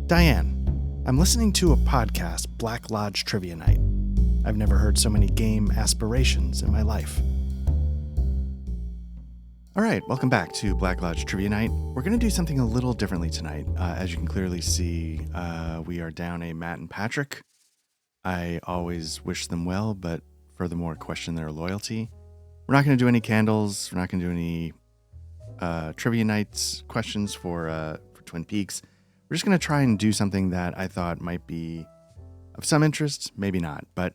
Diane, I'm listening to a podcast, Black Lodge Trivia Night. I've never heard so many game aspirations in my life. All right, welcome back to Black Lodge Trivia Night. We're going to do something a little differently tonight. As you can clearly see, we are down a Matt and Patrick. I always wish them well, but furthermore question their loyalty. We're not going to do any candles. We're not going to do any trivia nights questions for Twin Peaks. We're just going to try and do something that I thought might be of some interest, maybe not, but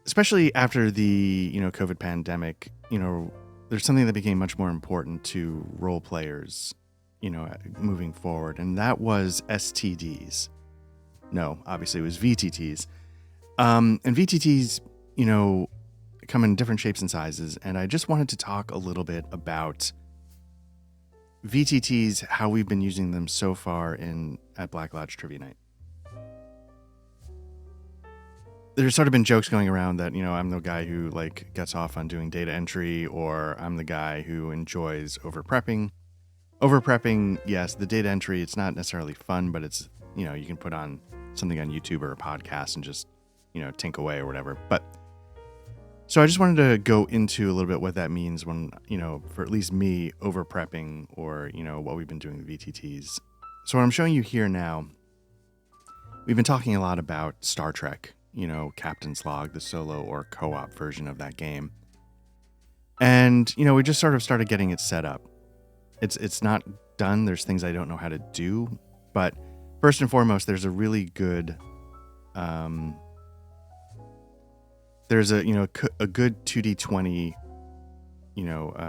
especially after the, COVID pandemic, there's something that became much more important to role players, moving forward, and that was STDs. No, obviously it was VTTs. And VTTs, come in different shapes and sizes, and I just wanted to talk a little bit about VTTs, how we've been using them so far at Black Lodge Trivia Night. There's sort of been jokes going around that, I'm the guy who gets off on doing data entry, or I'm the guy who enjoys over-prepping. Over-prepping, yes, the data entry, it's not necessarily fun, but it's, you can put on something on YouTube or a podcast and just, tink away or whatever. But so I just wanted to go into a little bit what that means when, for at least me, over-prepping or, what we've been doing with VTTs. So what I'm showing you here now, we've been talking a lot about Star Trek, Captain's Log, the solo or co-op version of that game. And, we just sort of started getting it set up. It's not done. There's things I don't know how to do. But first and foremost, there's a really good... There's a good 2D20,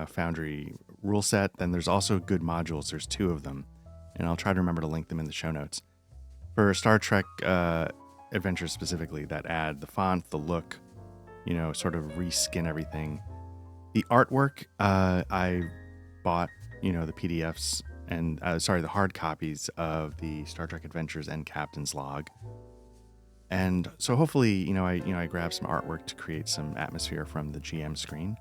Foundry rule set. Then there's also good modules. There's 2 of them, and I'll try to remember to link them in the show notes. For Star Trek Adventures specifically, that add the font, the look, sort of reskin everything. The artwork, I bought, the PDFs and the hard copies of the Star Trek Adventures and Captain's Log. And so hopefully, I grabbed some artwork to create some atmosphere from the GM screen.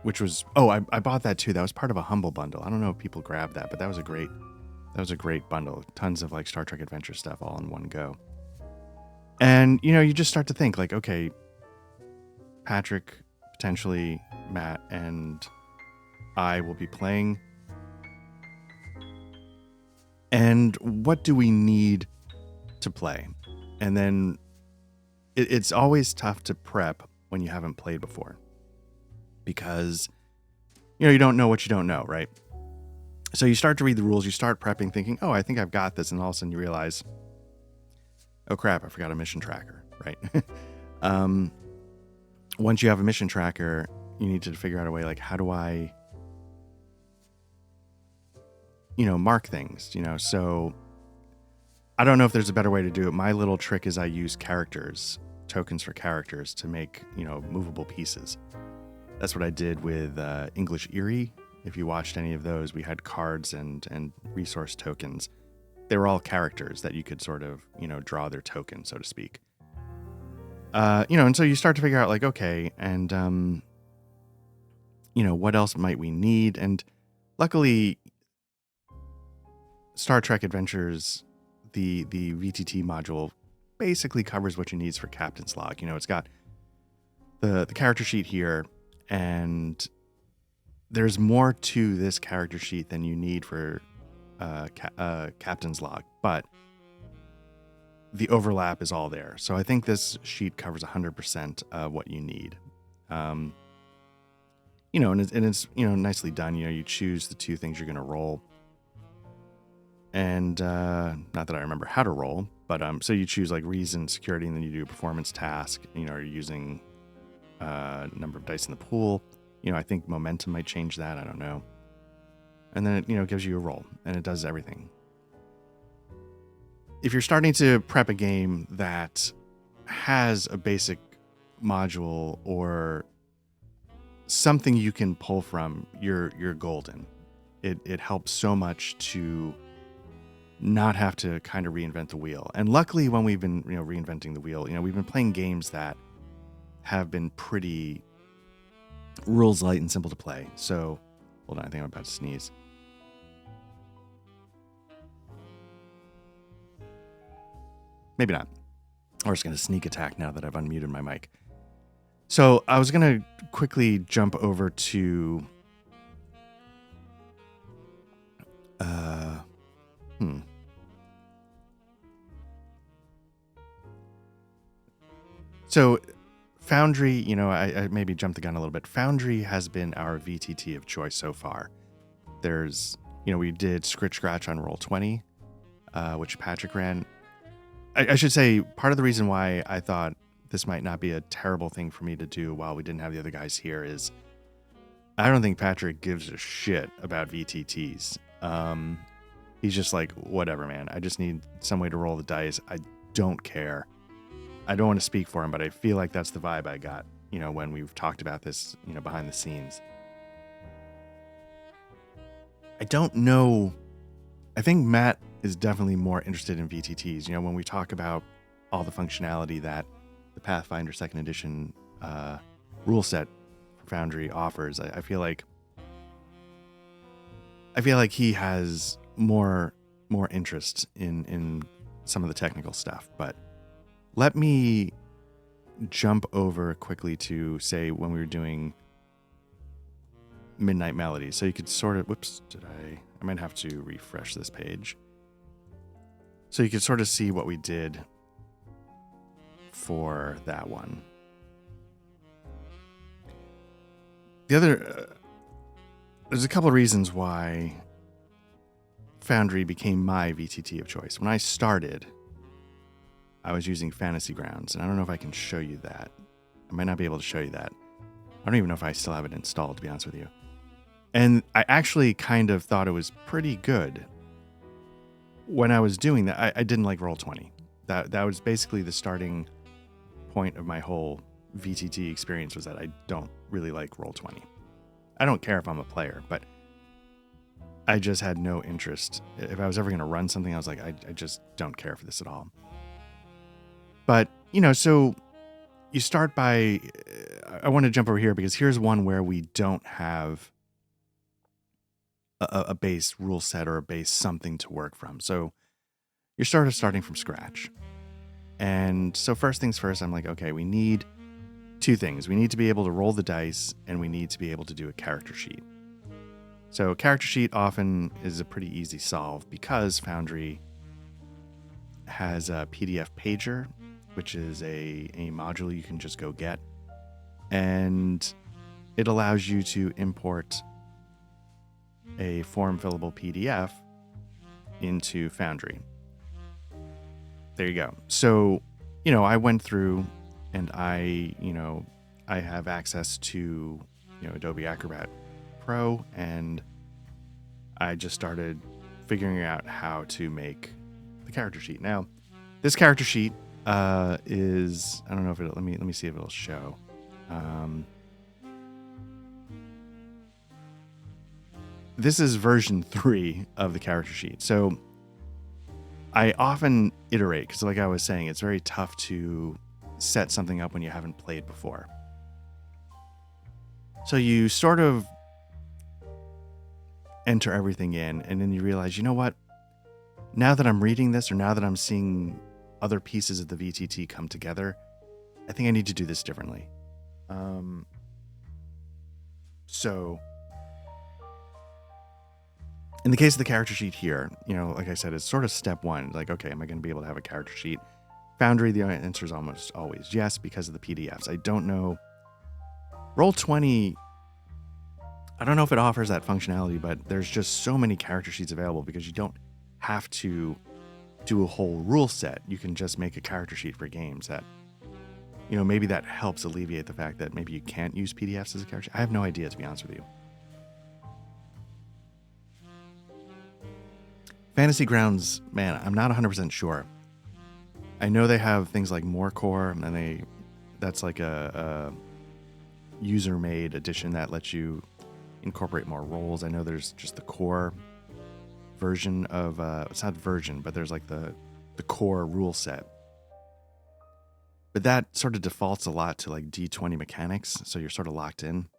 Which was, I bought that too. That was part of a Humble bundle. I don't know if people grabbed that, but that was a great bundle. Tons of Star Trek Adventure stuff all in one go. And, you just start to think okay, Patrick, potentially Matt, and I will be playing. And what do we need to play? And then it's always tough to prep when you haven't played before, because you don't know what you don't know, right? So you start to read the rules, you start prepping thinking, I think I've got this, and all of a sudden you realize, oh crap, I forgot a mission tracker, right? Once you have a mission tracker, you need to figure out a way how do I mark things, so I don't know if there's a better way to do it. My little trick is I use tokens for characters to make, movable pieces. That's what I did with English Erie. If you watched any of those, we had cards and resource tokens. They were all characters that you could sort of, draw their token, so to speak. And so you start to figure out okay, and, what else might we need? And luckily, Star Trek Adventures, the VTT module basically covers what you need for Captain's Log. It's got the character sheet here, and there's more to this character sheet than you need for Captain's Log, but the overlap is all there. So I think this sheet covers 100% of what you need. And it's nicely done. You choose the 2 things you're going to roll. And not that I remember how to roll, but so you choose reason, security, and then you do a performance task. You're using number of dice in the pool. I think momentum might change that. I don't know. And then it gives you a roll, and it does everything. If you're starting to prep a game that has a basic module or something you can pull from, you're golden. It helps so much to not have to kind of reinvent the wheel. And luckily, when we've been reinventing the wheel, we've been playing games that have been pretty rules light and simple to play. So hold on, I think I'm about to sneeze. Maybe not. Or it's going to sneak attack now that I've unmuted my mic. So I was going to quickly jump over to... So Foundry, you know, I maybe jumped the gun a little bit. Foundry has been our VTT of choice so far. There's, you know, we did Scratch on Roll20, which Patrick ran. I should say part of the reason why I thought this might not be a terrible thing for me to do while we didn't have the other guys here is I don't think Patrick gives a shit about VTTs. He's just like, whatever, man. I just need some way to roll the dice. I don't care. I don't want to speak for him, but I feel like that's the vibe I got, you know, when we've talked about this, you know, behind the scenes. I don't know. I think Matt is definitely more interested in VTTs. You know, when we talk about all the functionality that the Pathfinder 2nd Edition rule set for Foundry offers, I feel like he has more interest in some of the technical stuff. But let me jump over quickly to, say, when we were doing Midnight Melodies. So you could sort of, whoops, I might have to refresh this page. So you could sort of see what we did for that one. The other, there's a couple of reasons why Foundry became my VTT of choice. When I started, I was using Fantasy Grounds, and I don't know if I can show you that. I might not be able to show you that. I don't even know if I still have it installed, to be honest with you. And I actually kind of thought it was pretty good. When I was doing that, I didn't like Roll20. That was basically the starting point of my whole VTT experience, was that I don't really like Roll20. I don't care if I'm a player, but I just had no interest. If I was ever going to run something, I was like, I just don't care for this at all. But, you know, so you start by, I want to jump over here because here's one where we don't have a base rule set or a base something to work from. So you're sort of starting from scratch. And so first things first, I'm like, okay, we need two things. We need to be able to roll the dice, and we need to be able to do a character sheet. So a character sheet often is a pretty easy solve because Foundry has a PDF pager, which is a module you can just go get. And it allows you to import a form fillable PDF into Foundry. There you go. So, you know, I went through and I have access to, you know, Adobe Acrobat Pro, and I just started figuring out how to make the character sheet. Now, this character sheet is, I don't know if it, let me see if it'll show. This is version 3 of the character sheet. So I often iterate because, like I was saying, it's very tough to set something up when you haven't played before. So you sort of enter everything in, and then you realize, you know what? Now that I'm reading this, or now that I'm seeing other pieces of the VTT come together, I think I need to do this differently. So in the case of the character sheet here, you know, like I said, it's sort of step one. Like, okay, am I going to be able to have a character sheet? Foundry, the answer is almost always yes, because of the PDFs. I don't know. Roll20, I don't know if it offers that functionality, but there's just so many character sheets available because you don't have to do a whole rule set. You can just make a character sheet for games that, you know, maybe that helps alleviate the fact that maybe you can't use PDFs as a character sheet. I have no idea, to be honest with you. Fantasy Grounds, man, I'm not 100% sure. I know they have things like More Core, and that's like a user-made edition that lets you incorporate more roles. I know there's just the core version of, it's not version, but there's like the core rule set. But that sort of defaults a lot to like D20 mechanics, so you're sort of locked in.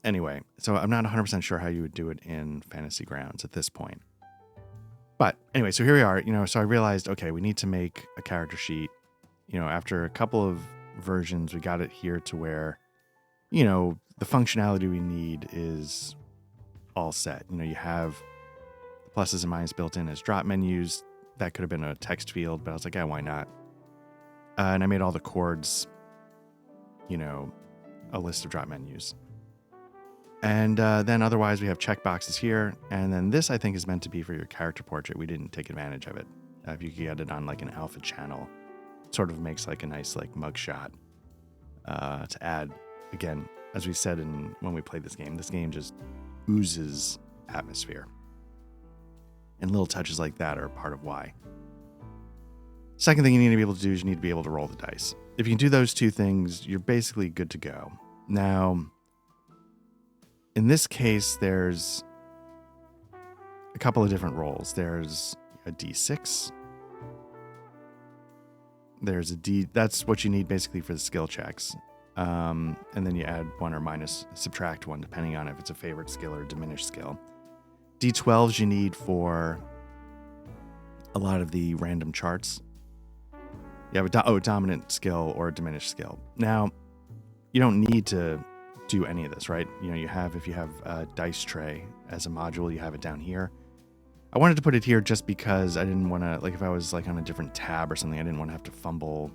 Anyway, so I'm not 100% sure how you would do it in Fantasy Grounds at this point. But anyway, so here we are, so I realized, okay, we need to make a character sheet. After a couple of versions, we got it here to where, the functionality we need is all set. You have the pluses and minuses built in as drop menus. That could have been a text field, but I was like, yeah, why not? And I made all the chords, a list of drop menus. And then otherwise we have checkboxes here. And then this, I think, is meant to be for your character portrait. We didn't take advantage of it. If you could get it on like an alpha channel, it sort of makes like a nice like mugshot to add. Again, as we said when we played this game just oozes atmosphere. And little touches like that are part of why. Second thing you need to be able to do is you need to be able to roll the dice. If you can do those two things, you're basically good to go. Now, in this case, there's a couple of different rolls. There's a D6. There's a D. That's what you need basically for the skill checks. And then you add 1 or minus, subtract 1, depending on if it's a favorite skill or a diminished skill. D12s you need for a lot of the random charts. You have a dominant skill or a diminished skill. Now, you don't need to do any of this, right? If you have a dice tray as a module, you have it down here. I wanted to put it here just because I didn't want to, like if I was like on a different tab or something, I didn't want to have to fumble.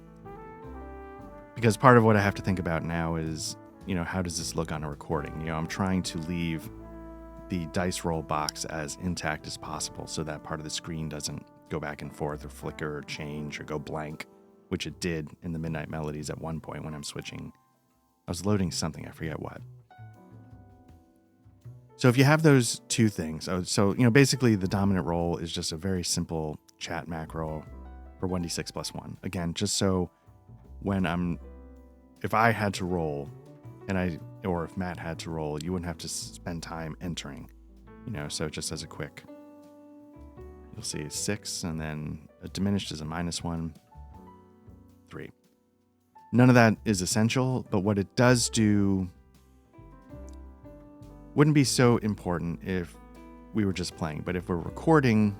Because part of what I have to think about now is, how does this look on a recording? I'm trying to leave the dice roll box as intact as possible so that part of the screen doesn't go back and forth or flicker or change or go blank, which it did in the Midnight Melodies at one point when I'm switching. I was loading something, I forget what. So if you have those two things, so basically the dominant roll is just a very simple chat macro for 1d6 plus 1. Again, just so if I had to roll, or if Matt had to roll, you wouldn't have to spend time entering, so just as a quick, you'll see 6, and then a diminished is a -1, 3. None of that is essential, but what it does do wouldn't be so important if we were just playing. But if we're recording,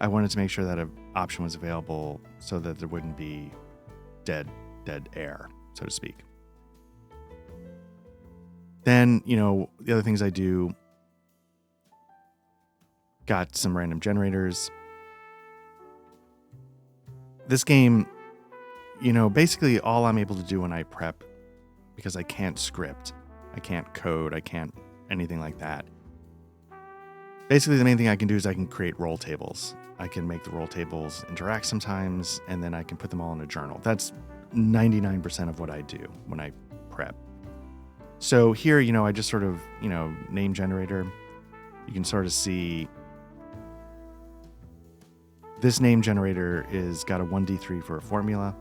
I wanted to make sure that an option was available so that there wouldn't be dead air, so to speak. Then, the other things I do, got some random generators. This game, basically all I'm able to do when I prep, because I can't script, I can't code, I can't anything like that. Basically, the main thing I can do is I can create roll tables. I can make the roll tables interact sometimes, and then I can put them all in a journal. That's 99% of what I do when I prep. So here, I just sort of, name generator. You can sort of see this name generator is got a 1d3 for a formula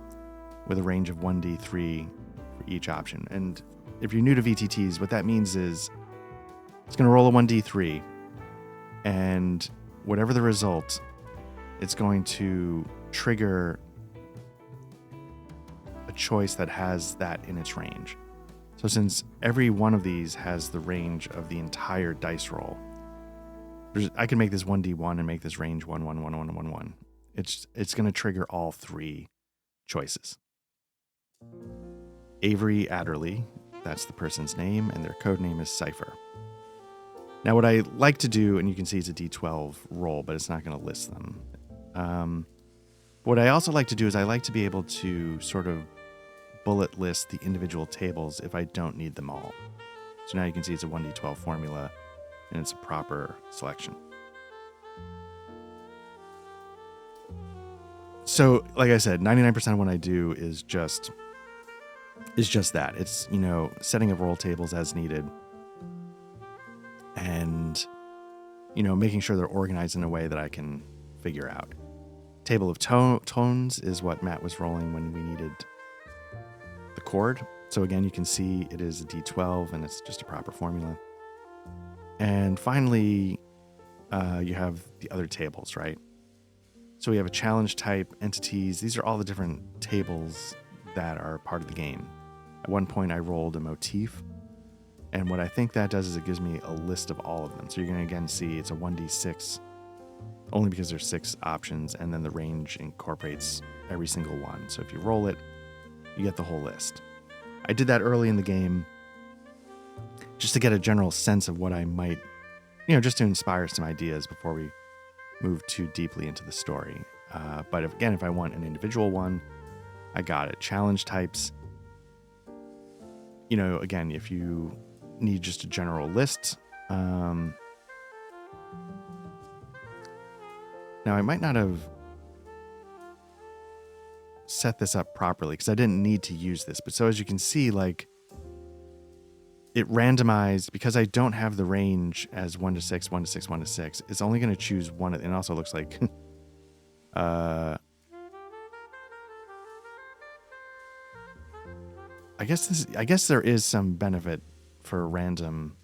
with a range of 1d3 for each option. And if you're new to VTTs, what that means is it's going to roll a 1d3, and whatever the result, it's going to trigger a choice that has that in its range. So since every one of these has the range of the entire dice roll, I can make this 1d1 and make this range 1, 1, 1, 1, 1, 1. It's going to trigger all 3 choices. Avery Adderley, that's the person's name, and their code name is Cypher. Now, what I like to do, and you can see it's a D12 roll, but it's not going to list them. What I also like to do is I like to be able to sort of bullet list the individual tables if I don't need them all. So now you can see it's a 1d12 formula, and it's a proper selection. So, like I said, 99% of what I do is just that. It's, setting up roll tables as needed, and, making sure they're organized in a way that I can figure out. Table of tones is what Matt was rolling when we needed the chord. So again, you can see it is a D12 and it's just a proper formula. And finally, you have the other tables, right? So we have a challenge type, entities. These are all the different tables that are part of the game. At one point, I rolled a motif. And what I think that does is it gives me a list of all of them. So you're going to again see it's a 1d6 only because there's 6 options, and then the range incorporates every single one. So if you roll it, you get the whole list. I did that early in the game just to get a general sense of what I might, just to inspire some ideas before we move too deeply into the story. But if I want an individual one, I got it. Challenge types, again, if you need just a general list. Now, I might not have set this up properly because I didn't need to use this. But so as you can see, like, it randomized because I don't have the range as 1 to 6, 1 to 6, 1 to 6. It's only going to choose one. And it also looks like, I guess there is some benefit for a random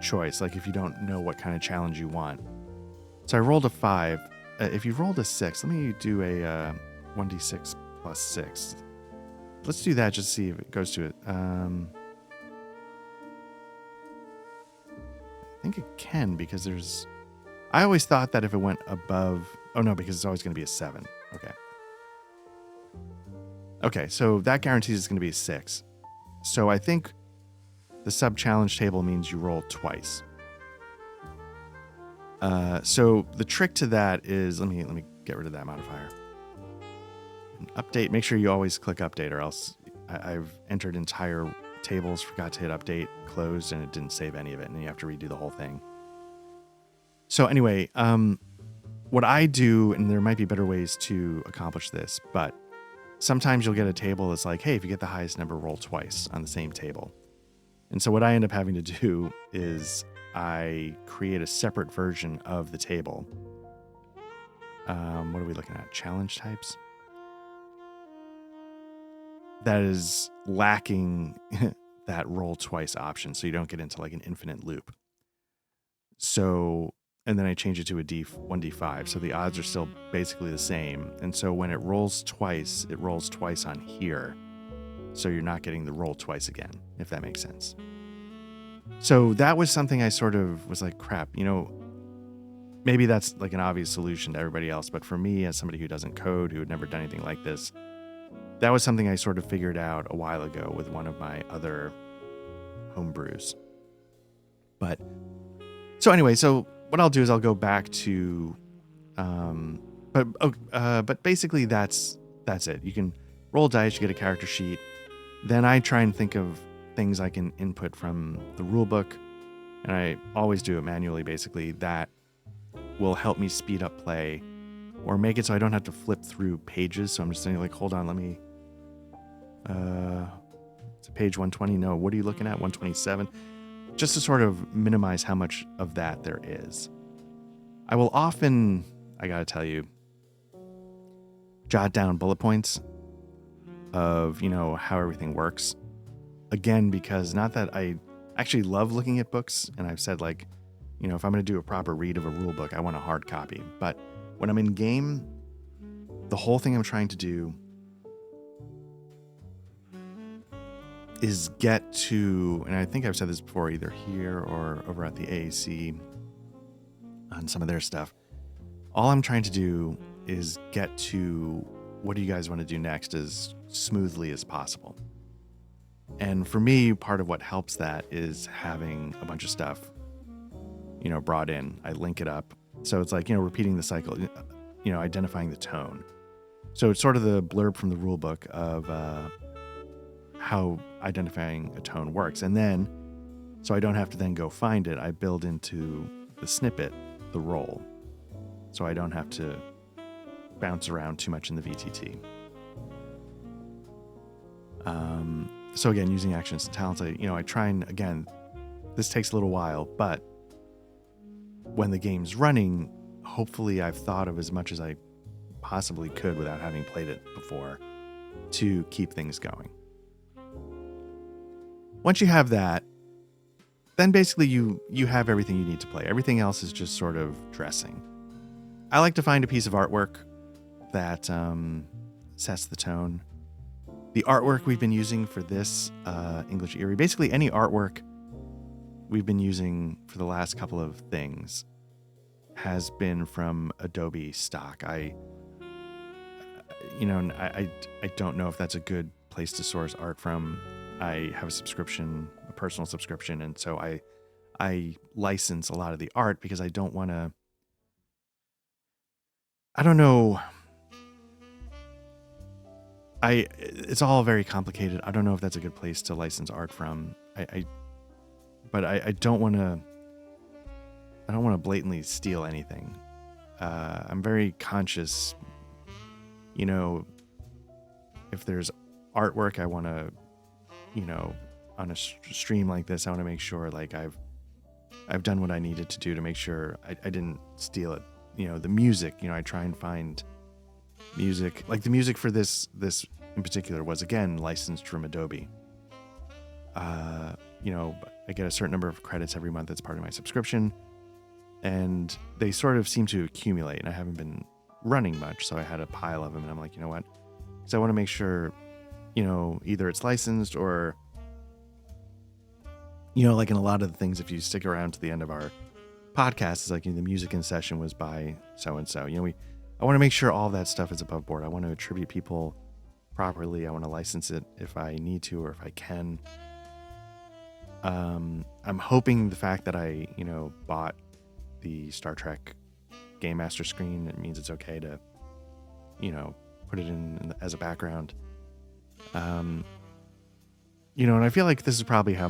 choice. Like if you don't know what kind of challenge you want. So I rolled a 5. If you rolled a 6, let me do a 1d6 plus 6. Let's do that just to see if it goes to it. I think it can because there's... I always thought that if it went above... Oh, no, because it's always going to be a 7. Okay. Okay, so that guarantees it's going to be a 6. So I think the sub-challenge table means you roll twice. So the trick to that is... Let me get rid of that modifier. Update. Make sure you always click update, or else I've entered entire tables, forgot to hit update, closed, and it didn't save any of it, and you have to redo the whole thing. So anyway, what I do, and there might be better ways to accomplish this, but sometimes you'll get a table that's like, hey, if you get the highest number, roll twice on the same table. And so what I end up having to do is I create a separate version of the table. What are we looking at? Challenge types? That is lacking that roll twice option, so you don't get into like an infinite loop. So, and then I change it to a 1d5, so the odds are still basically the same. And so when it rolls twice on here, so you're not getting the roll twice again, if that makes sense. So that was something I sort of was like, crap, maybe that's like an obvious solution to everybody else, but for me, as somebody who doesn't code, who had never done anything like this, that was something I sort of figured out a while ago with one of my other homebrews. But so anyway, so what I'll do is I'll go back to, but basically that's it. You can roll dice, you get a character sheet. Then I try and think of things I can input from the rule book, and I always do it manually. Basically, that will help me speed up play, or make it so I don't have to flip through pages. So I'm just saying, like, hold on, let me. It's page 120. No, what are you looking at? 127. Just to sort of minimize how much of that there is. I will often, I gotta tell you, jot down bullet points of, how everything works. Again, because not that I actually love looking at books, and I've said, like, if I'm going to do a proper read of a rule book, I want a hard copy. But when I'm in game, the whole thing I'm trying to do is get to, and I think I've said this before, either here or over at the AAC on some of their stuff. All I'm trying to do is get to what do you guys want to do next as smoothly as possible. And for me, part of what helps that is having a bunch of stuff, brought in. I link it up. So it's like, repeating the cycle, identifying the tone. So it's sort of the blurb from the rule book of how identifying a tone works. And then, so I don't have to then go find it, I build into the snippet the role. So I don't have to bounce around too much in the VTT. So again, using actions and talents, I try and, again, this takes a little while, but when the game's running, hopefully I've thought of as much as I possibly could without having played it before to keep things going. Once you have that, then basically you have everything you need to play. Everything else is just sort of dressing. I like to find a piece of artwork that sets the tone. The artwork we've been using for this English Eerie, basically any artwork we've been using for the last couple of things has been from Adobe stock. I don't know if that's a good place to source art from. I have a subscription, a personal subscription, and so I license a lot of the art because I don't want to. I don't know. It's all very complicated. I don't know if that's a good place to license art from. But I don't want to. I don't want to blatantly steal anything. I'm very conscious. If there's artwork I want to, on a stream like this, I want to make sure like I've done what I needed to do to make sure I didn't steal it. The music. I try and find music, like the music for this in particular was again licensed from Adobe. I get a certain number of credits every month that's part of my subscription, and they sort of seem to accumulate, and I haven't been running much, so I had a pile of them, and I'm like, you know what? Because I want to make sure, either it's licensed or, like in a lot of the things, if you stick around to the end of our podcast, it's like the music in session was by so-and-so. I want to make sure all that stuff is above board. I want to attribute people properly. I want to license it if I need to or if I can. I'm hoping the fact that I, bought the Star Trek Game Master screen, it means it's okay to, put it in as a background. And I feel like this is probably how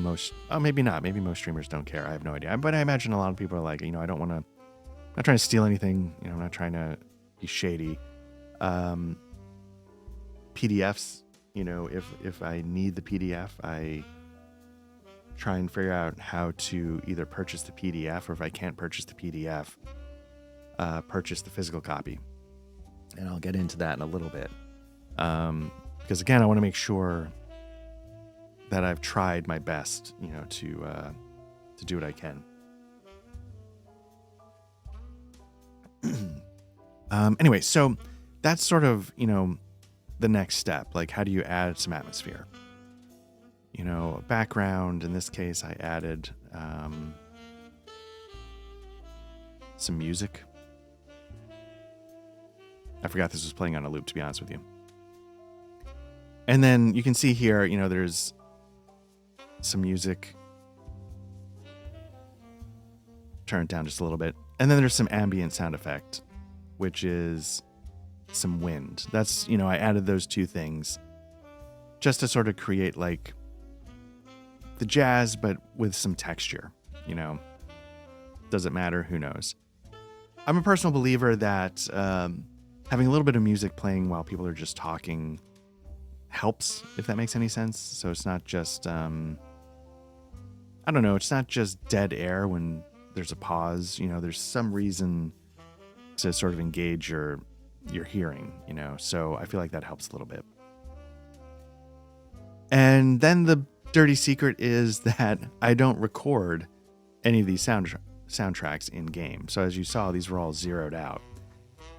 maybe not. Maybe most streamers don't care. I have no idea. But I imagine a lot of people are like, I don't want to, I'm not trying to steal anything. I'm not trying to be shady. PDFs, if I need the PDF, I try and figure out how to either purchase the PDF, or if I can't purchase the PDF, purchase the physical copy. And I'll get into that in a little bit. Because again, I want to make sure that I've tried my best, to do what I can. Anyway, so that's sort of, the next step. Like, how do you add some atmosphere? Background. In this case, I added some music. I forgot this was playing on a loop, to be honest with you. And then you can see here, there's some music. Turn it down just a little bit. And then there's some ambient sound effect, which is some wind. That's, I added those two things just to sort of create like the jazz, but with some texture, Does it matter? Who knows? I'm a personal believer that having a little bit of music playing while people are just talking helps, if that makes any sense. So it's not just, I don't know, it's not just dead air when there's a pause. There's some reason to sort of engage your hearing, So I feel like that helps a little bit. And then the dirty secret is that I don't record any of these soundtracks in game. So as you saw, these were all zeroed out.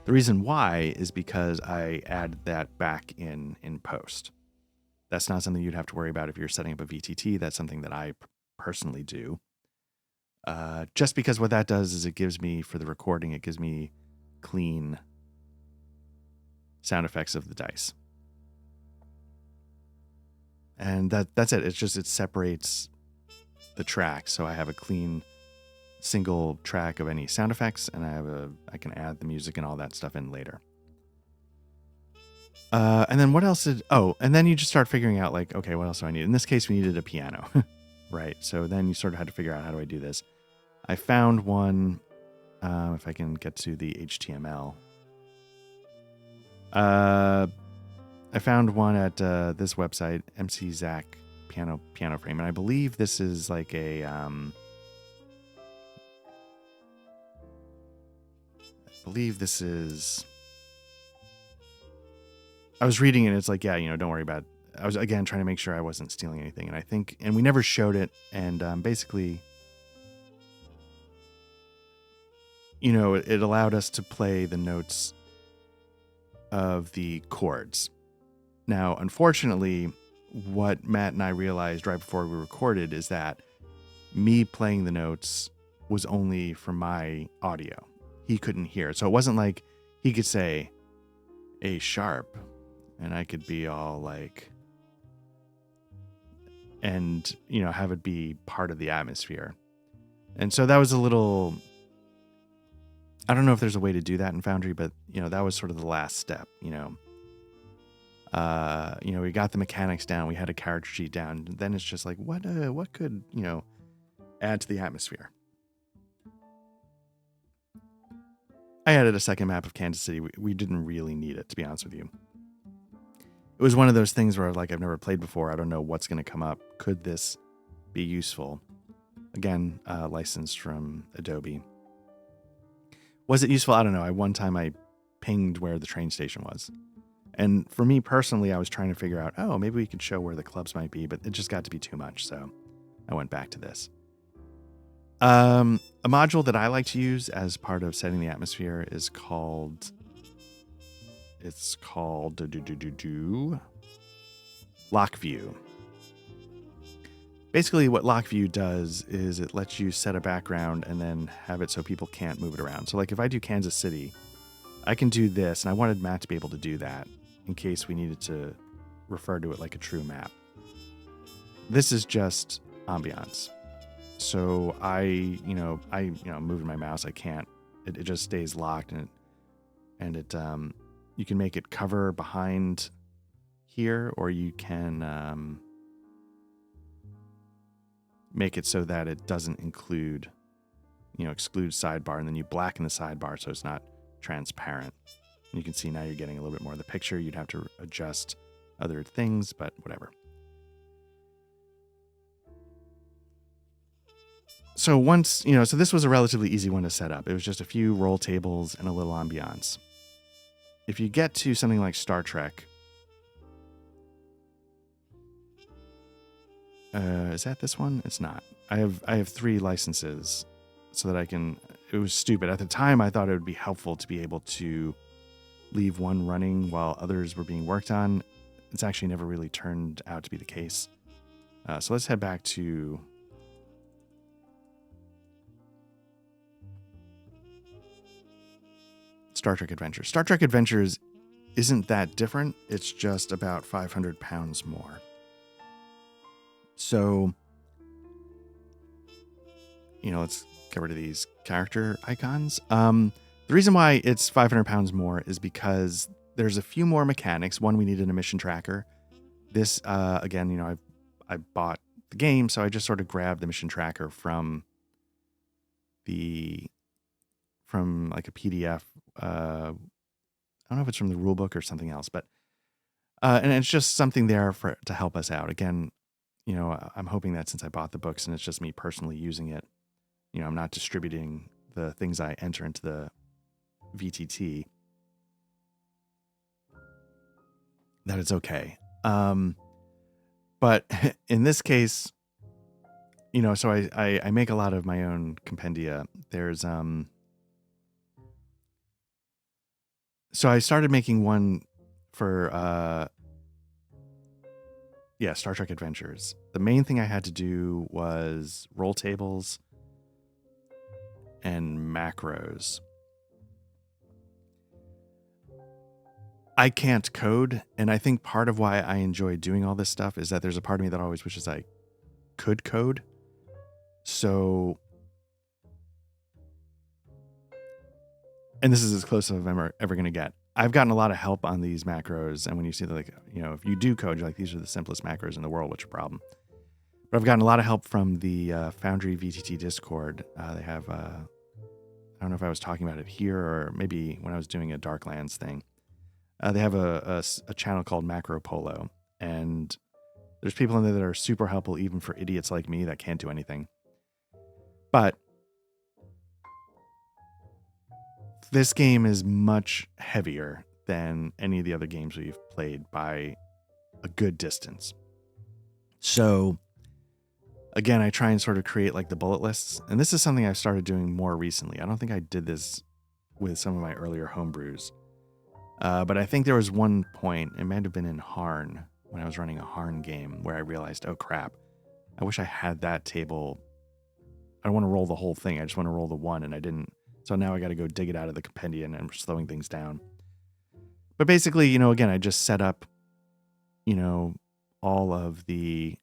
The reason why is because I add that back in post. That's not something you'd have to worry about if you're setting up a VTT. That's something that I personally do. Just because what that does is it gives me, for the recording, it gives me clean sound effects of the dice. And that's it. It's just, it separates the track. So I have a clean single track of any sound effects, and I can add the music and all that stuff in later. And then what else and then you just start figuring out like, okay, what else do I need? In this case, we needed a piano, right? So then you sort of had to figure out, how do I do this? I found one, if I can get to the HTML. I found one at this website, MC Zach piano frame, and I believe this is like a I was reading it, and it's like, yeah, don't worry about it. I was, again, trying to make sure I wasn't stealing anything, and we never showed it, and basically, it allowed us to play the notes of the chords. Now, unfortunately, what Matt and I realized right before we recorded is that me playing the notes was only for my audio. He couldn't hear it. So it wasn't like he could say A sharp and I could be all like, and, you know, have it be part of the atmosphere. And so that was a little, I don't know if there's a way to do that in Foundry, but, you know, that was sort of the last step, you know. We got the mechanics down, we had a character sheet down. Then it's just like, what could, you know, add to the atmosphere? I added a second map of Kansas City. We didn't really need it, to be honest with you. It was one of those things where, like, I've never played before. I don't know what's going to come up. Could this be useful? Again, licensed from Adobe. Was it useful? I don't know. One time I pinged where the train station was. And for me personally, I was trying to figure out, oh, maybe we could show where the clubs might be, but it just got to be too much. So I went back to this. A module that I like to use as part of setting the atmosphere is called, Lock View. Basically what Lock View does is it lets you set a background and then have it so people can't move it around. So like if I do Kansas City, I can do this, and I wanted Matt to be able to do that in case we needed to refer to it like a true map. This is just ambiance. So I moving my mouse, I can't. It just stays locked, and it you can make it cover behind here, or you can make it so that it doesn't exclude sidebar, and then you blacken the sidebar so it's not transparent. And you can see now you're getting a little bit more of the picture. You'd have to adjust other things, but whatever. So so this was a relatively easy one to set up. It was just a few roll tables and a little ambiance. If you get to something like Star Trek, is that this one? It's not. I have 3 licenses so that I can. It was stupid. At the time, I thought it would be helpful to be able to leave one running while others were being worked on. It's actually never really turned out to be the case. So let's head back to Star Trek Adventures. Star Trek Adventures isn't that different. It's just about 500 pounds more. So, let's get rid of these character icons. The reason why it's 500 pounds more is because there's a few more mechanics. One, we needed a mission tracker. This, again, I bought the game, so I just sort of grabbed the mission tracker from like a PDF. I don't know if it's from the rulebook or something else, but and it's just something there to help us out. Again, I'm hoping that since I bought the books and it's just me personally using it, I'm not distributing the things I enter into the VTT, that it's okay. But in this case, so I make a lot of my own compendia. There's so I started making one for Star Trek Adventures. The main thing I had to do was roll tables and macros. I can't code, and I think part of why I enjoy doing all this stuff is that there's a part of me that always wishes I could code. So, and this is as close as I'm ever going to get. I've gotten a lot of help on these macros, and when you see that, if you do code, you're like, these are the simplest macros in the world, what's your problem? But I've gotten a lot of help from the Foundry VTT Discord. They have, I don't know if I was talking about it here or maybe when I was doing a Darklands thing. They have a channel called Macro Polo, and there's people in there that are super helpful, even for idiots like me that can't do anything. But this game is much heavier than any of the other games we've played by a good distance. So, again, I try and sort of create like the bullet lists, and this is something I've started doing more recently. I don't think I did this with some of my earlier homebrews. But I think there was one point, it might have been in Harn, when I was running a Harn game, where I realized, oh crap, I wish I had that table I don't want to roll the whole thing. I just want to roll the 1, and I didn't. So now I got to go dig it out of the compendium, and I'm slowing things down. But basically, again, I just set up, all of the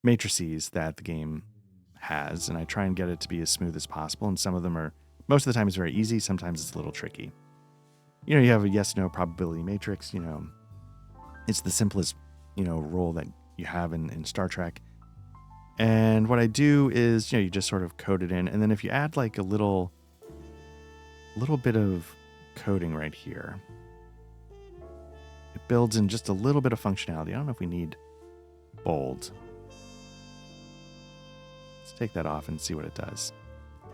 matrices that the game has, and I try and get it to be as smooth as possible. And some of them are, most of the time it's very easy. Sometimes it's a little tricky. You have a yes/no probability matrix. It's the simplest, role that you have in Star Trek. And what I do is, you just sort of code it in. And then if you add like a little bit of coding right here, it builds in just a little bit of functionality. I don't know if we need bold. Let's take that off and see what it does.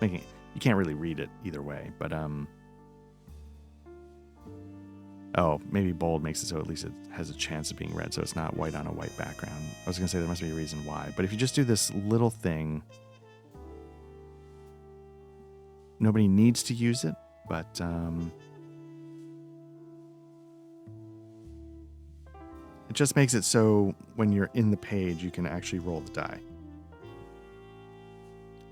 You can't really read it either way, but oh, maybe bold makes it so at least it has a chance of being read, so it's not white on a white background. I was going to say there must be a reason why, but if you just do this little thing, nobody needs to use it, but it just makes it so when you're in the page, you can actually roll the die.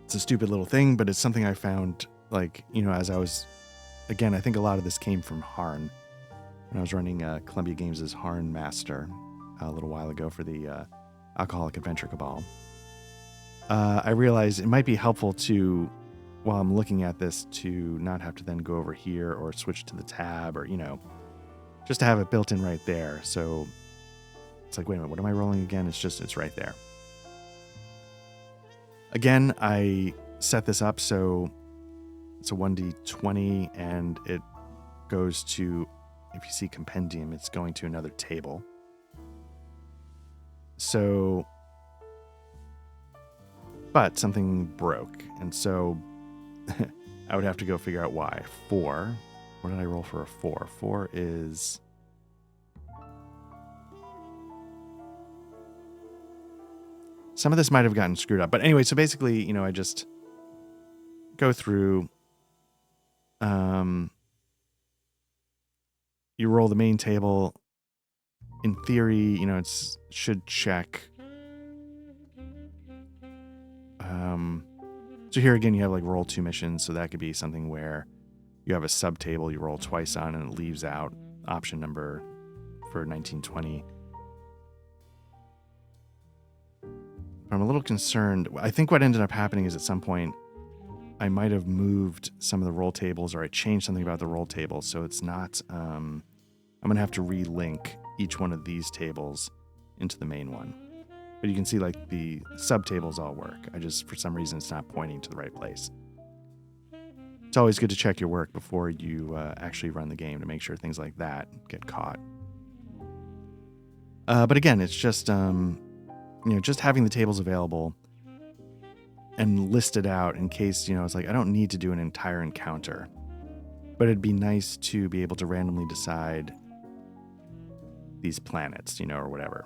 It's a stupid little thing, but it's something I found, as I was, again, I think a lot of this came from Harn. When I was running Columbia Games' Harn Master a little while ago for the Alcoholic Adventure Cabal, I realized it might be helpful to, while I'm looking at this, to not have to then go over here or switch to the tab or, just to have it built in right there. So it's like, wait a minute, what am I rolling again? It's right there. Again, I set this up so it's a 1d20 and it goes to, if you see compendium, it's going to another table. So, but something broke. And so I would have to go figure out why. 4. What did I roll for a 4? 4 is... Some of this might have gotten screwed up. But anyway, so basically, I just go through... You roll the main table. In theory, it should check. So here again, you have roll 2 missions. So that could be something where you have a sub table you roll twice on and it leaves out option number for 1920. I'm a little concerned. I think what ended up happening is at some point, I might have moved some of the roll tables or I changed something about the roll tables. So it's not, I'm going to have to relink each one of these tables into the main one. But you can see the subtables all work. I just, for some reason, it's not pointing to the right place. It's always good to check your work before you actually run the game to make sure things like that get caught. But again, it's just, just having the tables available and listed out in case, it's I don't need to do an entire encounter, but it'd be nice to be able to randomly decide these planets, or whatever.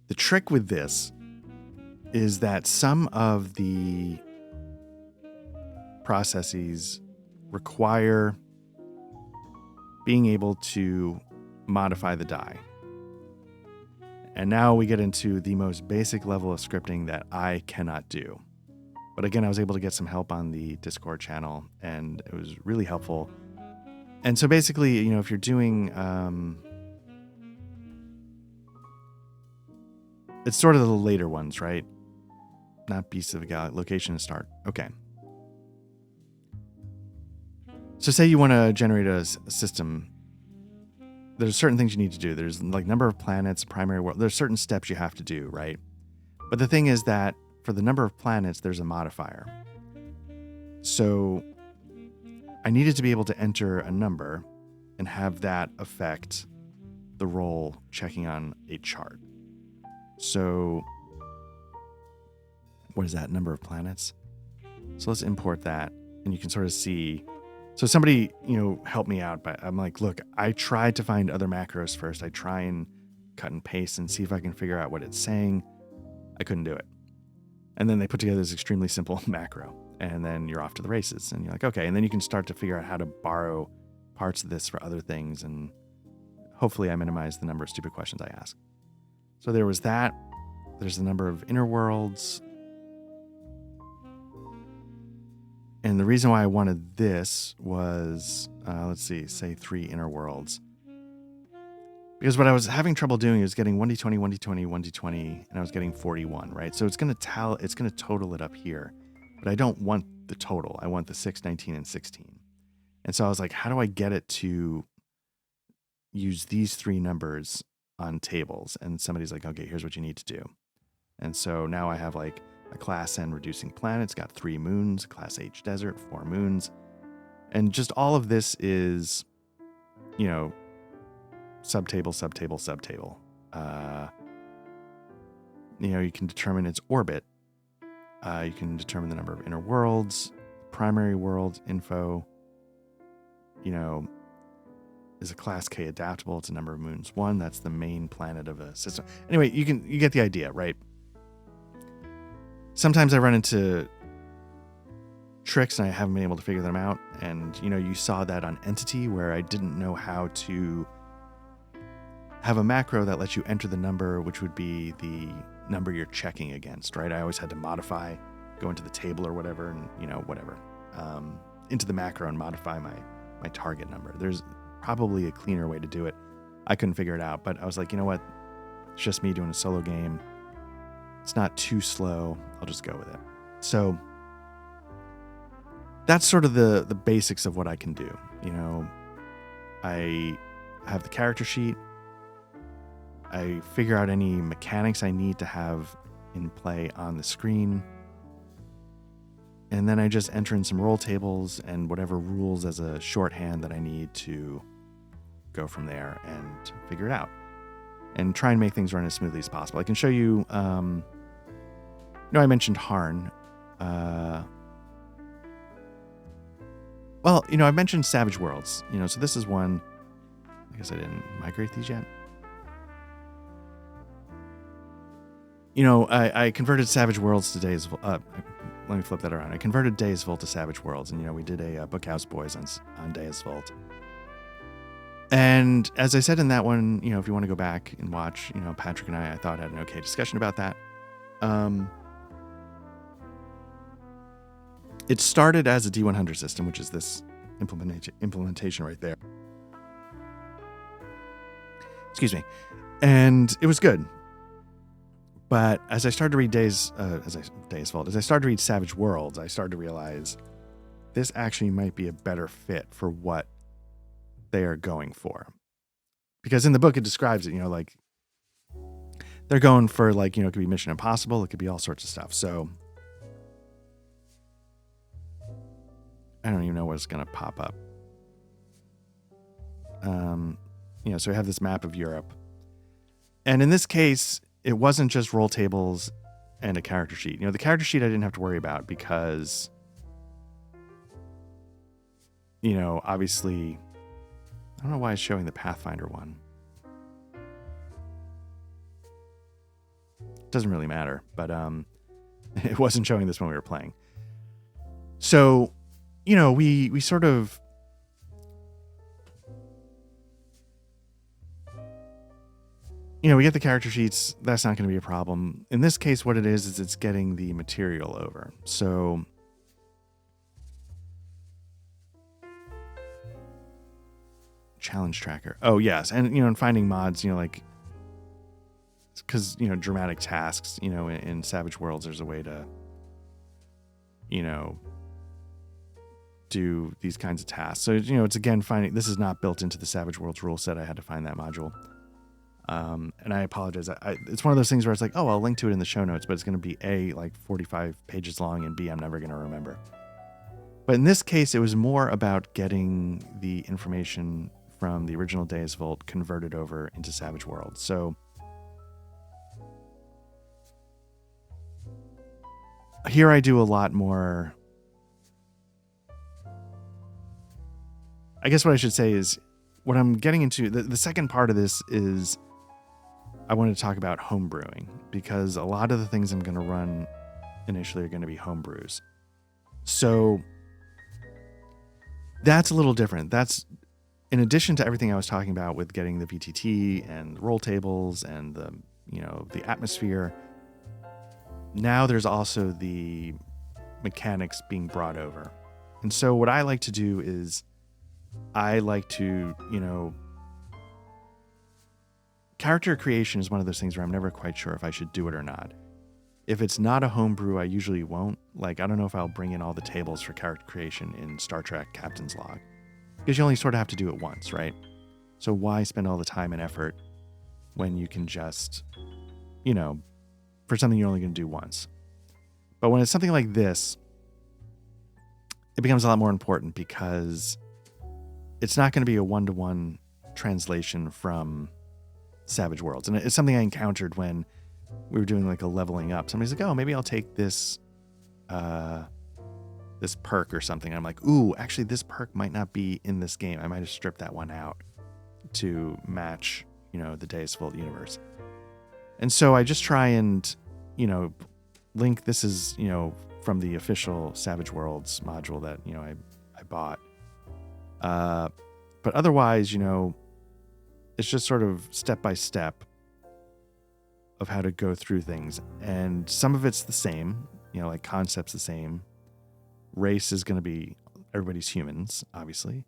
The trick with this is that some of the processes require being able to modify the die. And now we get into the most basic level of scripting that I cannot do. But again, I was able to get some help on the Discord channel, and it was really helpful. And so basically, if you're doing, it's sort of the later ones, right? Not Beasts of the Galaxy, location to start. Okay. So say you want to generate a system. There's certain things you need to do. There's number of planets, primary world. There's certain steps you have to do, right? But the thing is that for the number of planets, there's a modifier. So I needed to be able to enter a number and have that affect the roll checking on a chart. So what is that, number of planets? So let's import that, and you can sort of see. So somebody, helped me out, but I'm like, look, I tried to find other macros first. I try and cut and paste and see if I can figure out what it's saying. I couldn't do it. And then they put together this extremely simple macro, and then you're off to the races. And you're like, okay. And then you can start to figure out how to borrow parts of this for other things. And hopefully I minimize the number of stupid questions I ask. So there was that. There's the number of inner worlds. And the reason why I wanted this was, let's see, say 3 inner worlds. Because what I was having trouble doing is getting 1d20, 1d20, 1d20, and I was getting 41, right? So it's going to total it up here. But I don't want the total. I want the 6, 19, and 16. And so I was like, how do I get it to use these 3 numbers on tables? And somebody's like, okay, here's what you need to do. And so now I have like a class N reducing planet. It's got 3 moons, class H desert, 4 moons. And just all of this is, subtable, subtable, subtable. You can determine its orbit. You can determine the number of inner worlds, primary world info. Is a class K adaptable? It's a number of moons 1. That's the main planet of a system. Anyway, you get the idea, right? Sometimes I run into tricks and I haven't been able to figure them out. And, you saw that on Entity where I didn't know how to have a macro that lets you enter the number, which would be the number you're checking against, right? I always had to modify, go into the table or whatever, and, into the macro and modify my target number. There's probably a cleaner way to do it. I couldn't figure it out, but I was like, you know what? It's just me doing a solo game. It's not too slow. I'll just go with it. So that's sort of the basics of what I can do. I have the character sheet. I figure out any mechanics I need to have in play on the screen. And then I just enter in some roll tables and whatever rules as a shorthand that I need to go from there and figure it out. And try and make things run as smoothly as possible. I can show you, I mentioned Harn. I mentioned Savage Worlds. So this is one. I guess I didn't migrate these yet. I converted Savage Worlds to Days. Let me flip that around. I converted Days Volt to Savage Worlds, and we did a Bookhouse Boys on Days Volt. And as I said in that one, if you want to go back and watch, Patrick and I thought had an okay discussion about that. It started as a D100 system, which is this implementation right there. Excuse me. And it was good. But as I started to read Days Volt, as I started to read Savage Worlds, I started to realize this actually might be a better fit for what they are going for. Because in the book it describes it, they're going for it could be Mission Impossible, it could be all sorts of stuff. So I don't even know what's going to pop up. So we have this map of Europe. And in this case, it wasn't just roll tables and a character sheet. The character sheet I didn't have to worry about because, obviously, I don't know why it's showing the Pathfinder one. It doesn't really matter, but it wasn't showing this when we were playing. So, we sort of we get the character sheets. That's not going to be a problem. In this case, what it is it's getting the material over. So challenge tracker. Oh, yes. And, and finding mods, because, dramatic tasks, in Savage Worlds, there's a way to, do these kinds of tasks. So, it's again finding, this is not built into the Savage Worlds rule set. I had to find that module. And I apologize. It's one of those things where it's like, oh, I'll link to it in the show notes, but it's going to be A, 45 pages long, and B, I'm never going to remember. But in this case, it was more about getting the information from the original Days Volt converted over into Savage Worlds. So here I do a lot more. I guess what I should say is what I'm getting into, the second part of this is I wanted to talk about homebrewing, because a lot of the things I'm going to run initially are going to be homebrews. So that's a little different. That's in addition to everything I was talking about with getting the VTT and roll tables and the atmosphere. now there's also the mechanics being brought over. And so what I like to do is I like to, character creation is one of those things where I'm never quite sure if I should do it or not. If it's not a homebrew, I usually won't. Like, I don't know if I'll bring in all the tables for character creation in Star Trek Captain's Log. Because you only sort of have to do it once, right? So why spend all the time and effort when you can just, for something you're only going to do once? But when it's something like this, it becomes a lot more important because it's not going to be a one-to-one translation from Savage Worlds. And it's something I encountered when we were doing like a leveling up. Somebody's like, oh, maybe I'll take this this perk or something. I'm like, ooh, actually this perk might not be in this game. I might have stripped that one out to match, the Deus Vult universe. And so I just try and, link, this is, from the official Savage Worlds module that, I bought. But otherwise, it's just sort of step by step of how to go through things. And some of it's the same, like concept's the same. Race is going to be, everybody's humans, obviously.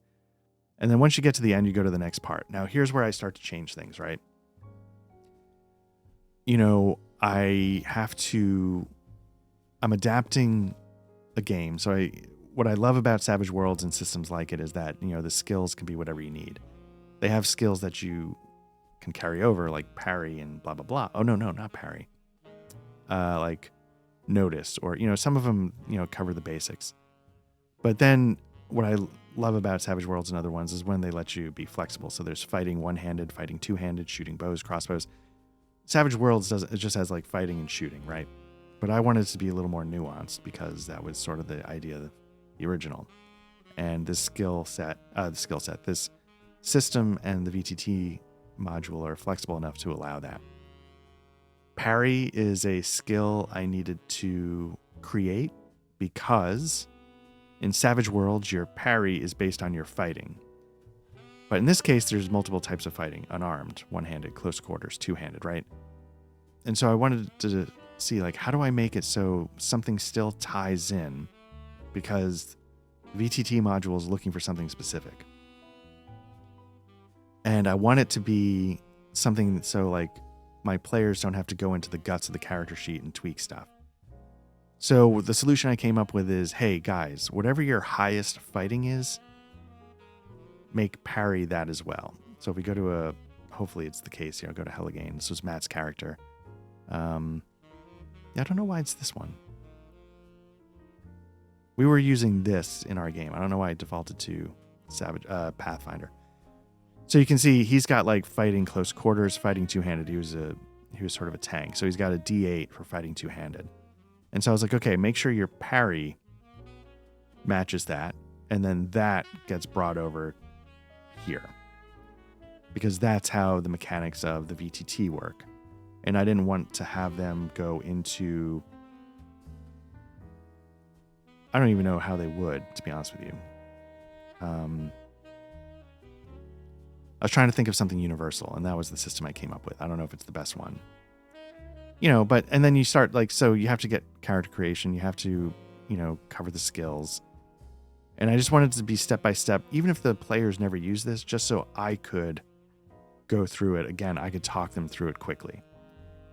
And then once you get to the end, you go to the next part. Now, here's where I start to change things, right? I'm adapting a game. So what I love about Savage Worlds and systems like it is that, the skills can be whatever you need. They have skills that you can carry over, like parry and blah, blah, blah. Oh, no, not parry. Like notice, or, some of them, cover the basics. But then what I love about Savage Worlds and other ones is when they let you be flexible. So there's fighting one-handed, fighting two-handed, shooting bows, crossbows. Savage Worlds it just has like fighting and shooting, right? But I wanted it to be a little more nuanced because that was sort of the idea of the original. And this this system and the VTT module are flexible enough to allow that. Parry is a skill I needed to create because in Savage Worlds, your parry is based on your fighting. But in this case, there's multiple types of fighting: unarmed, one-handed, close quarters, two-handed, right? And so I wanted to see, like, how do I make it so something still ties in? Because VTT module is looking for something specific. And I want it to be something so, like, my players don't have to go into the guts of the character sheet and tweak stuff. So the solution I came up with is, hey, guys, whatever your highest fighting is, make parry that as well. So if we go to hopefully it's the case here, I'll go to Helligane. This was Matt's character. I don't know why it's this one. We were using this in our game. I don't know why it defaulted to Pathfinder. So you can see he's got like fighting close quarters, fighting two-handed. He was sort of a tank. So he's got a D8 for fighting two-handed. And so I was like, okay, make sure your parry matches that. And then that gets brought over here. Because that's how the mechanics of the VTT work. And I didn't want to have them go into... I don't even know how they would, to be honest with you. I was trying to think of something universal, and that was the system I came up with. I don't know if it's the best one. And then you start, like, so you have to get character creation. You have to, cover the skills. And I just wanted it to be step by step, even if the players never use this, just so I could go through it. Again, I could talk them through it quickly.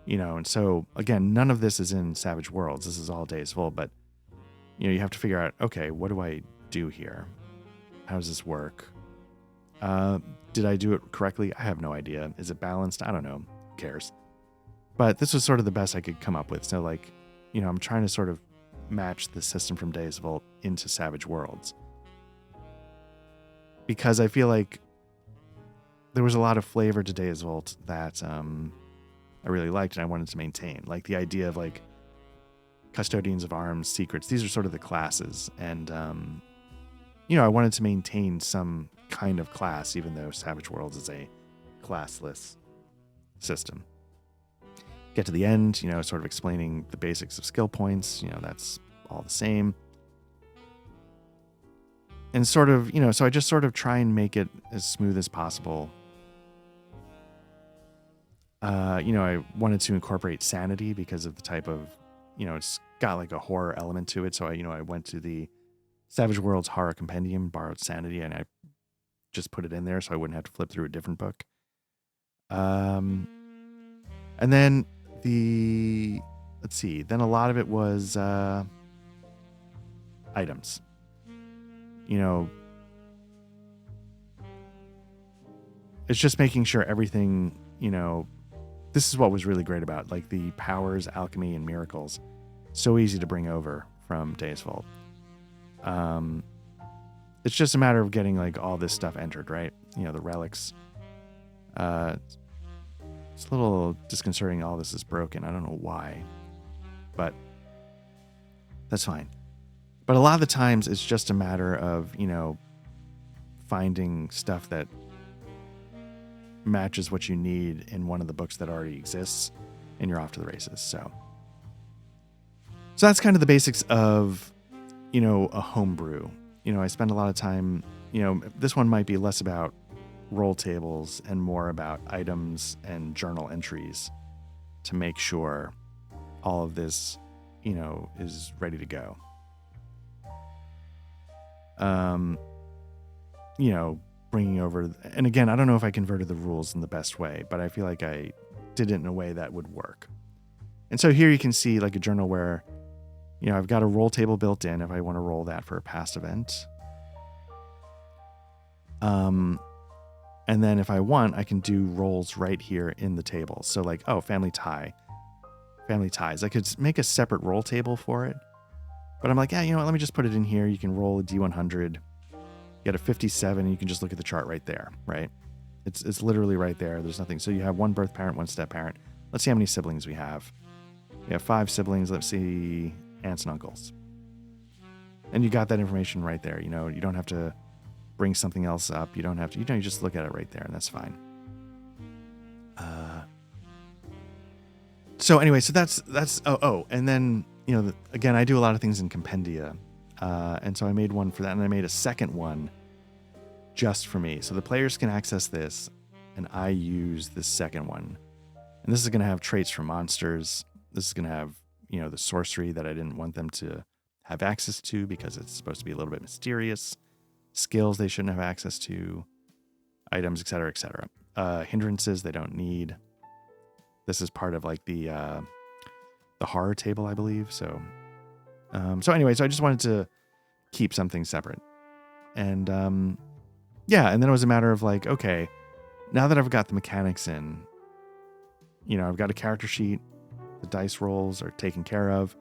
And so, again, none of this is in Savage Worlds. This is all Deus Vult, but, you have to figure out, okay, what do I do here? How does this work? Did I do it correctly? I have no idea. Is it balanced? I don't know. Who cares? But this was sort of the best I could come up with. So, like, I'm trying to sort of match the system from Deus Vult into Savage Worlds. Because I feel like there was a lot of flavor to Deus Vult that I really liked and I wanted to maintain. Like the idea of, like, Custodians of Arms, Secrets. These are sort of the classes. And, I wanted to maintain some kind of class, even though Savage Worlds is a classless system. Get to the end, sort of explaining the basics of skill points, that's all the same. And sort of, so I just sort of try and make it as smooth as possible. I wanted to incorporate sanity because of the type of it's got like a horror element to it. So I went to the Savage Worlds Horror Compendium, borrowed Sanity, and I just put it in there so I wouldn't have to flip through a different book. And then then a lot of it was items. It's just making sure everything, this is what was really great about like the powers, alchemy, and miracles. So easy to bring over from Deus Vult. It's just a matter of getting like all this stuff entered, right? The relics. It's a little disconcerting. All this is broken. I don't know why, but that's fine. But a lot of the times it's just a matter of, finding stuff that matches what you need in one of the books that already exists, and you're off to the races. So that's kind of the basics of, a homebrew. I spend a lot of time, this one might be less about roll tables and more about items and journal entries to make sure all of this, is ready to go. Bringing over, and again, I don't know if I converted the rules in the best way, but I feel like I did it in a way that would work. And so here you can see like a journal where, I've got a roll table built in if I want to roll that for a past event. And then if I want, I can do rolls right here in the table. So like, family ties. I could make a separate roll table for it, but I'm like, let me just put it in here. You can roll a D100, get a 57, and you can just look at the chart right there, right? It's literally right there. There's nothing. So you have one birth parent, one step parent. Let's see how many siblings we have. We have 5 siblings. Let's see, aunts and uncles. And you got that information right there. You don't have to bring something else up. You don't have to, you just look at it right there, and that's fine. So anyway, so that's, and then, again, I do a lot of things in compendia. And so I made one for that, and I made a second one just for me. So the players can access this, and I use this second one. And this is going to have traits from monsters. This is going to have, the sorcery that I didn't want them to have access to because it's supposed to be a little bit mysterious. Skills they shouldn't have access to. Items, etc., etc. Hindrances they don't need. This is part of like the horror table, I believe. So anyway, so I just wanted to keep something separate. And and then it was a matter of like, okay, now that I've got the mechanics in, I've got a character sheet, the dice rolls are taken care of.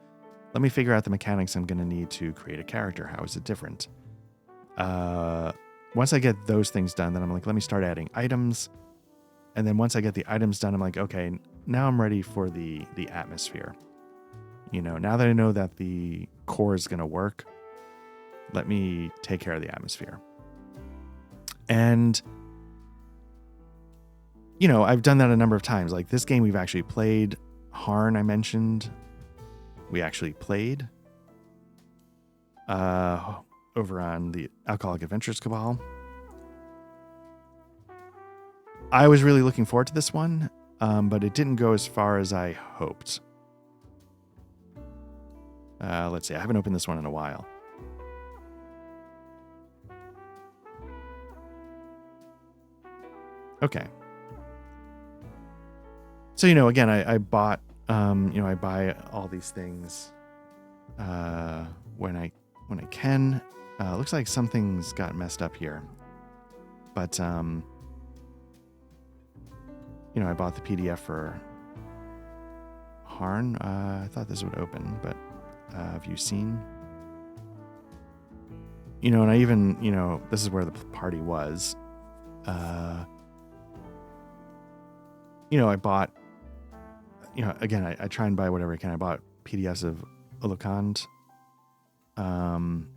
Let me figure out the mechanics I'm going to need to create a character. How is it different? Once I get those things done, then I'm like, let me start adding items. And then once I get the items done, I'm like, okay, now I'm ready for the atmosphere. Now that I know that the core is going to work, let me take care of the atmosphere. And, I've done that a number of times. Like this game we've actually played. Harn, I mentioned. We actually played over on the Alcoholic Adventures Cabal. I was really looking forward to this one, but it didn't go as far as I hoped. Let's see. I haven't opened this one in a while. Okay. So, again, I bought, I buy all these things when I can. Looks like something's got messed up here. But, I bought the PDF for Harn. I thought this would open, but have you seen? And I even, this is where the party was. I bought, again, I try and buy whatever I can. I bought PDFs of Ulukand. And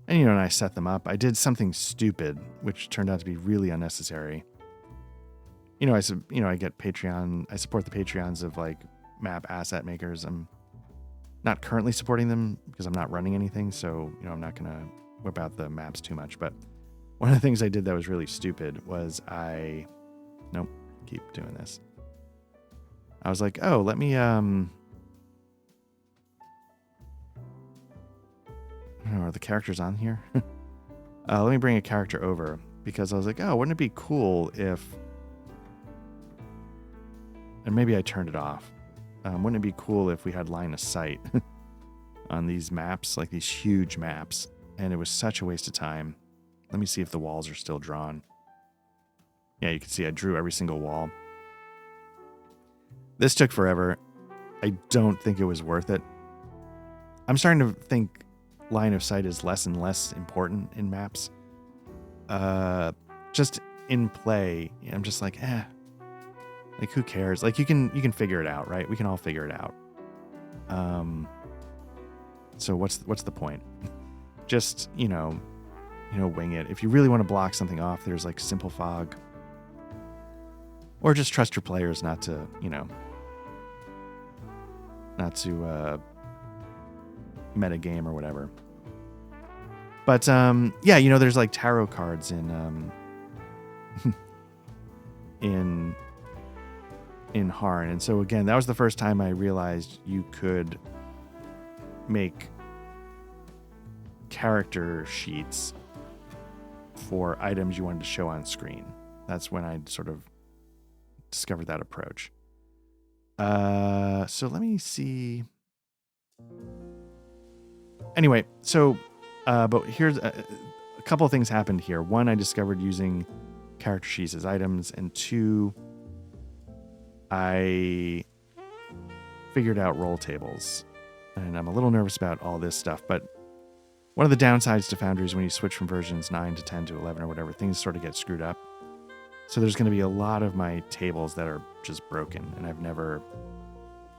I set them up. I did something stupid, which turned out to be really unnecessary. I get Patreon. I support the Patreons of like map asset makers. I'm not currently supporting them because I'm not running anything. So, I'm not going to whip out the maps too much. But one of the things I did that was really stupid was keep doing this. I was like, let me are the characters on here? Let me bring a character over because I was like, oh, wouldn't it be cool if, and maybe I turned it off. Wouldn't it be cool if we had line of sight on these maps, like these huge maps? And it was such a waste of time. Let me see if the walls are still drawn. Yeah, you can see I drew every single wall. This took forever. I don't think it was worth it. I'm starting to think line of sight is less and less important in maps. Just in play, I'm just like, like who cares? Like you can figure it out, right? We can all figure it out. So what's the point? Just, wing it. If you really want to block something off, there's like simple fog. Or just trust your players not to meta game or whatever. But there's like tarot cards in Harn. And so again, that was the first time I realized you could make character sheets for items you wanted to show on screen. That's when I sort of discovered that approach. So let me see. Anyway, so but here's a couple of things happened here. One, I discovered using character sheets as items, and two, I figured out roll tables. And I'm a little nervous about all this stuff, but one of the downsides to Foundry is when you switch from versions 9 to 10 to 11 or whatever, things sort of get screwed up. So there's going to be a lot of my tables that are just broken, and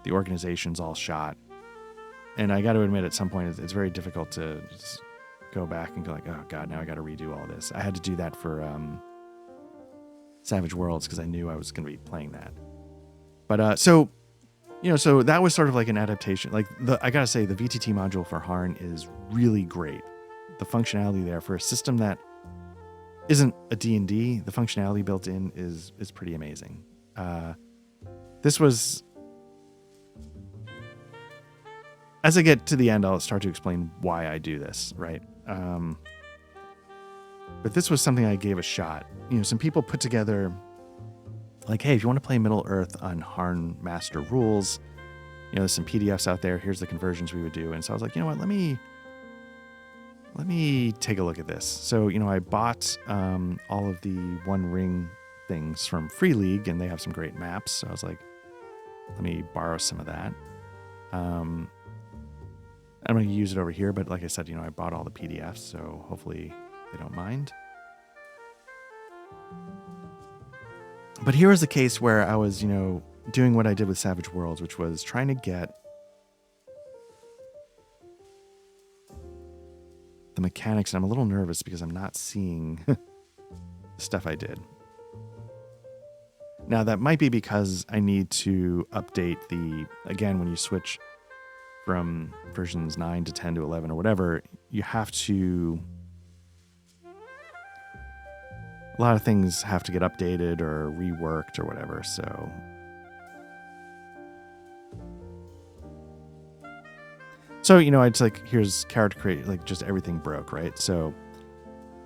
the organization's all shot. And I got to admit, at some point, it's very difficult to just go back and go like, oh God, now I got to redo all this. I had to do that for Savage Worlds because I knew I was going to be playing that. But so that was sort of like an adaptation. Like I got to say, the VTT module for Harn is really great. The functionality there for a system that isn't a D&D, the functionality built in is pretty amazing. This was, as I get to the end, I'll start to explain why I do this, right? But this was something I gave a shot. Some people put together, like, hey, if you want to play Middle Earth on Harn Master rules, there's some PDFs out there. Here's the conversions we would do. And so I was like, you know what, let me take a look at this. So, I bought all of the One Ring things from Free League, and they have some great maps. So I was like, let me borrow some of that. I'm going to use it over here, but like I said, I bought all the PDFs, so hopefully they don't mind. But here was the case where I was, doing what I did with Savage Worlds, which was trying to get the mechanics, and I'm a little nervous because I'm not seeing the stuff I did. Now, that might be because I need to update again, when you switch from versions 9 to 10 to 11 or whatever, you have to, a lot of things have to get updated or reworked or whatever, so. So, it's like, here's character create, like just everything broke, right? So,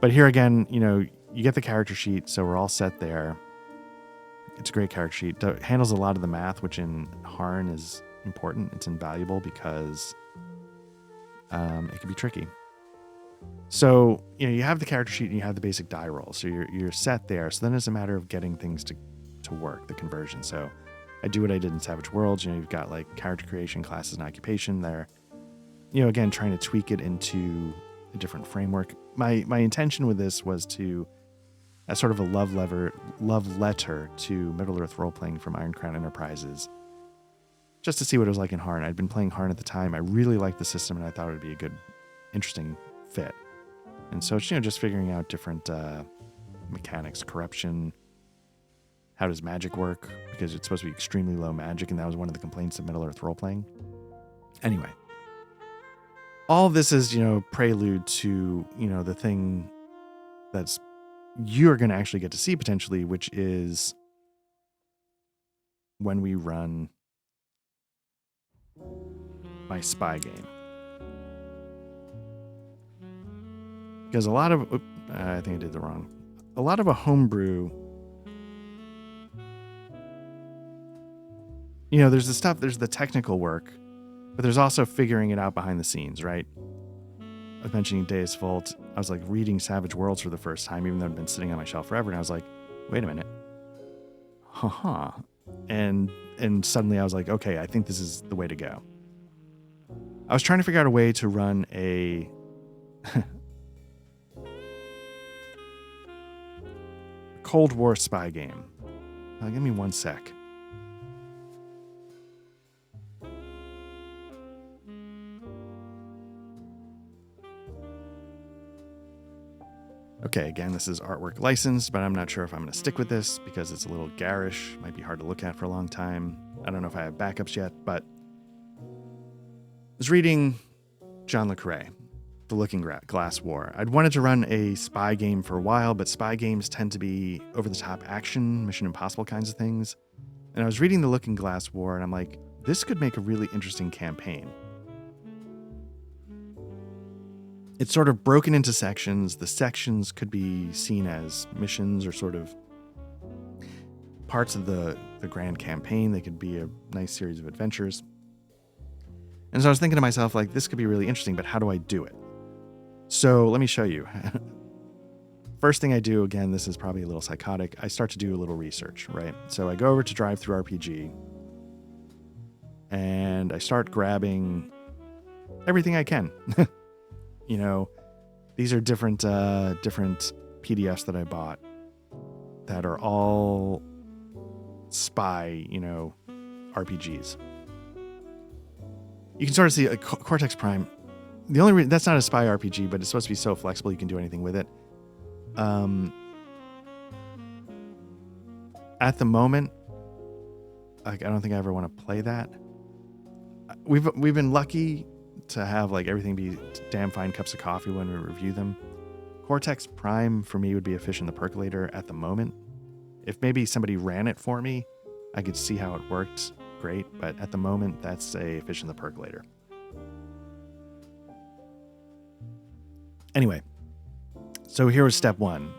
but here again, you get the character sheet, so we're all set there. It's a great character sheet. It handles a lot of the math, which in Harn is important. It's invaluable because it can be tricky. So, you have the character sheet and you have the basic die roll. So you're set there. So then it's a matter of getting things to work, the conversion. So I do what I did in Savage Worlds. You've got like character creation, classes, and occupation there. Again, trying to tweak it into a different framework. My intention with this was to, as sort of a love letter to Middle Earth role-playing from Iron Crown Enterprises, just to see what it was like in Harn. I'd been playing Harn at the time. I really liked the system, and I thought it would be a good, interesting fit. And so it's, just figuring out different mechanics, corruption. How does magic work? Because it's supposed to be extremely low magic, and that was one of the complaints of Middle Earth role-playing. Anyway, all of this is, prelude to, the thing that's you're going to actually get to see potentially, which is when we run my spy game. Because a lot of, I think I did the wrong. A lot of a homebrew, you know, there's the stuff, there's the technical work, but there's also figuring it out behind the scenes, right? I was mentioning Deus Vult. I was like reading Savage Worlds for the first time, even though it'd been sitting on my shelf forever. And I was like, wait a minute. And suddenly I was like, okay, I think this is the way to go. I was trying to figure out a way to run a Cold War spy game. Give me one sec. Okay, again, this is artwork licensed, but I'm not sure if I'm going to stick with this because it's a little garish. Might be hard to look at for a long time. I don't know if I have backups yet, but I was reading John le Carré, The Looking Glass War. I'd wanted to run a spy game for a while, but spy games tend to be over-the-top action, Mission Impossible kinds of things. And I was reading The Looking Glass War, and I'm like, this could make a really interesting campaign. It's sort of broken into sections. The sections could be seen as missions or sort of parts of the grand campaign. They could be a nice series of adventures. And so I was thinking to myself, like, this could be really interesting, but how do I do it? So let me show you. First thing I do, again, this is probably a little psychotic. I start to do a little research, right? So I go over to Drive-Thru RPG and I start grabbing everything I can. You know, these are different PDFs that I bought that are all spy, you know, RPGs. You can sort of see Cortex Prime. The only reason that's not a spy RPG, but it's supposed to be so flexible you can do anything with it. At the moment, like, I don't think I ever want to play that. We've been lucky to have like everything be damn fine cups of coffee when we review them. Cortex Prime for me would be a fish in the percolator at the moment. If maybe somebody ran it for me, I could see how it worked great, but at the moment that's a fish in the percolator. Anyway, so here was step one.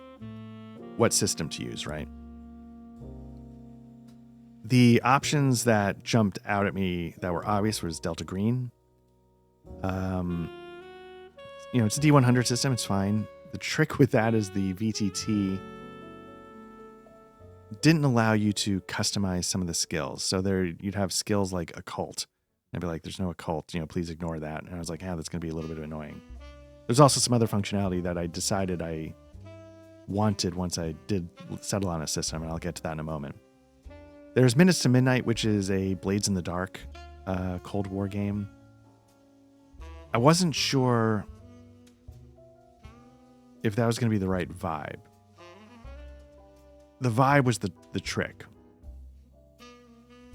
What system to use, right? The options that jumped out at me that were obvious was Delta Green. You know, it's a D100 system. It's fine. The trick with that is the VTT didn't allow you to customize some of the skills. So there, you'd have skills like occult. And I'd be like, there's no occult, you know, please ignore that. And I was like, yeah, that's going to be a little bit annoying. There's also some other functionality that I decided I wanted once I did settle on a system, and I'll get to that in a moment. There's Minutes to Midnight, which is a Blades in the Dark Cold War game. I wasn't sure if that was going to be the right vibe. The vibe was the trick. I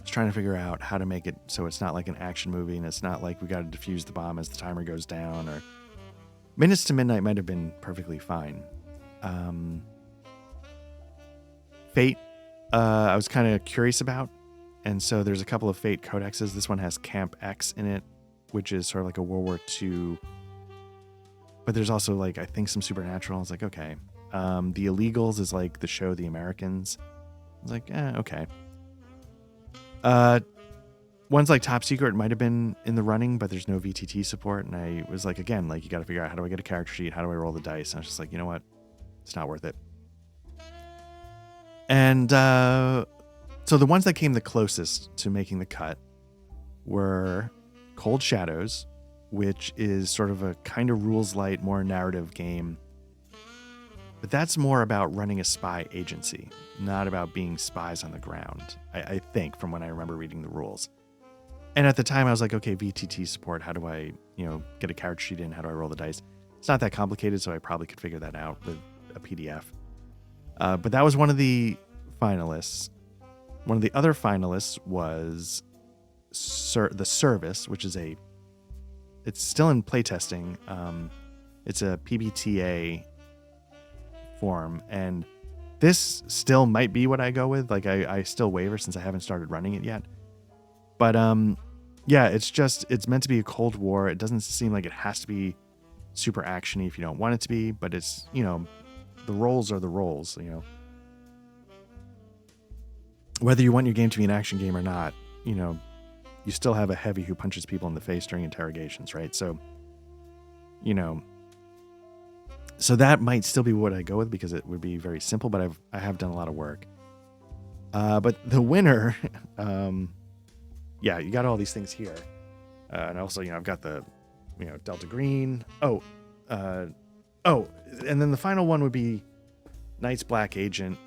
was trying to figure out how to make it so it's not like an action movie, and it's not like we got to defuse the bomb as the timer goes down. Or Minutes to Midnight might have been perfectly fine. Fate, I was kind of curious about, and so there's a couple of Fate codexes. This one has Camp X in it, which is sort of like a World War II, but there's also like, I think, some supernatural. I was like, okay. The Illegals is like the show The Americans. I was like, okay. Ones like Top Secret might have been in the running, but there's no VTT support. And I was like, again, like, you got to figure out, how do I get a character sheet? How do I roll the dice? And I was just like, you know what? It's not worth it. And so the ones that came the closest to making the cut were Cold Shadows, which is sort of a kind of rules light, more narrative game. But that's more about running a spy agency, not about being spies on the ground, I think, from when I remember reading the rules. And at the time, I was like, okay, VTT support, how do I, you know, get a character sheet in? How do I roll the dice? It's not that complicated, so I probably could figure that out with a PDF. But that was one of the finalists. One of the other finalists was The Service, which is it's still in playtesting. It's a PBTA form, and this still might be what I go with. Like, I still waver since I haven't started running it yet. But yeah, it's meant to be a Cold War. It doesn't seem like it has to be super actiony if you don't want it to be, but it's, you know, the roles are the roles, you know. Whether you want your game to be an action game or not, you know, you still have a heavy who punches people in the face during interrogations, right? So, you know, so that might still be what I go with because it would be very simple, but I have done a lot of work. But the winner, yeah, you got all these things here. And also, you know, I've got the, you know, Delta Green. And then the final one would be Night's Black Agent,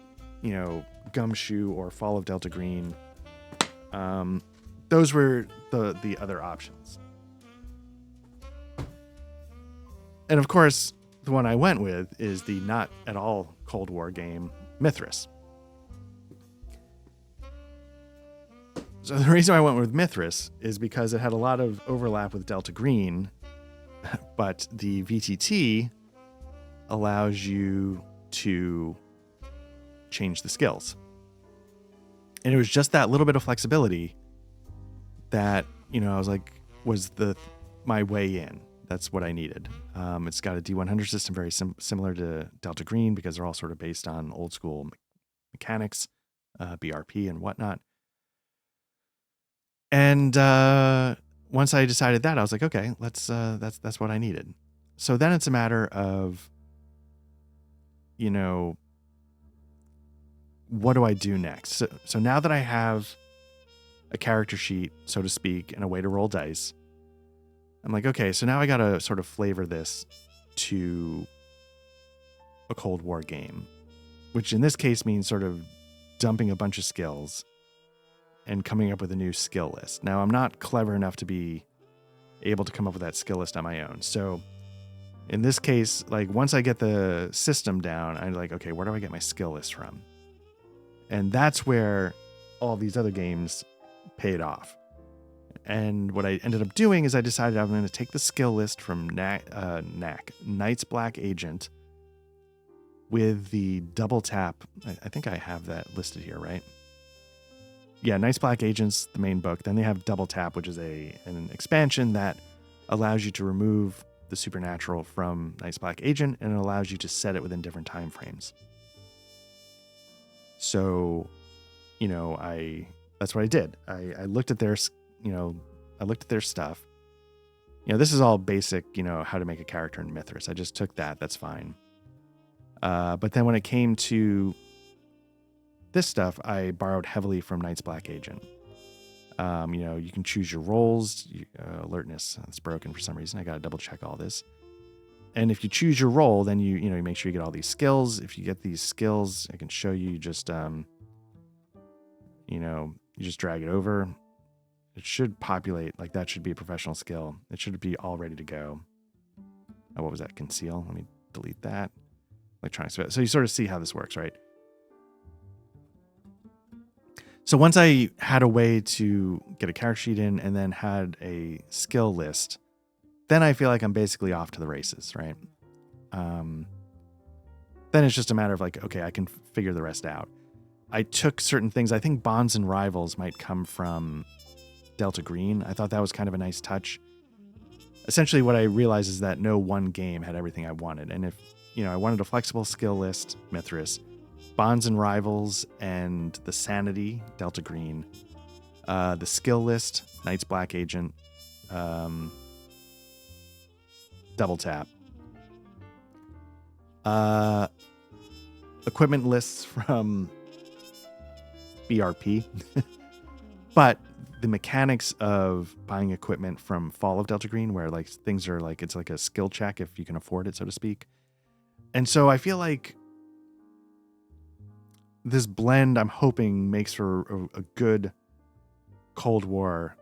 you know, Gumshoe or Fall of Delta Green. Those were the other options. And of course, the one I went with is the not at all Cold War game, Mithras. So the reason I went with Mithras is because it had a lot of overlap with Delta Green, but the VTT allows you to change the skills. And it was just that little bit of flexibility that, you know, I was like, was my way in. That's what I needed. It's got a D100 system very similar to Delta Green because they're all sort of based on old school mechanics, BRP and whatnot. And once I decided that, I was like, okay, that's what I needed. So then it's a matter of, you know, what do I do next? So now that I have a character sheet, so to speak, and a way to roll dice, I'm like, okay, so now I got to sort of flavor this to a Cold War game, which in this case means sort of dumping a bunch of skills and coming up with a new skill list. Now, I'm not clever enough to be able to come up with that skill list on my own. So in this case, like once I get the system down, I'm like, okay, where do I get my skill list from? And that's where all these other games paid off. And what I ended up doing is I decided I'm going to take the skill list from Night's Black Agent with the double tap. I think I have that listed here, right? Yeah, Night's Black Agent's the main book. Then they have double tap, which is an expansion that allows you to remove the supernatural from Night's Black Agent, and it allows you to set it within different time frames. So, you know, that's what I did. I looked at their, you know, I looked at their stuff. You know, this is all basic, you know, how to make a character in Mithras. I just took that. That's fine. But then when it came to this stuff, I borrowed heavily from Night's Black Agent. You know, you can choose your roles. Alertness, that's broken for some reason. I got to double check all this. And if you choose your role, then you make sure you get all these skills. If you get these skills, I can show you. You just, you know, you just drag it over. It should populate, like that should be a professional skill. It should be all ready to go. Oh, what was that? Conceal. Let me delete that. Electronic. So you sort of see how this works, right? So once I had a way to get a character sheet in and then had a skill list, then I feel like I'm basically off to the races, right? Then it's just a matter of like, okay, I can figure the rest out. I took certain things. I think Bonds and Rivals might come from Delta Green. I thought that was kind of a nice touch. Essentially, what I realized is that no one game had everything I wanted. And if, you know, I wanted a flexible skill list, Mithras, Bonds and Rivals, and the Sanity, Delta Green, the skill list, Night's Black Agent, double tap, equipment lists from BRP, but the mechanics of buying equipment from Fall of Delta Green, where like things are like, it's like a skill check if you can afford it, so to speak. And so I feel like this blend, I'm hoping, makes for a good Cold War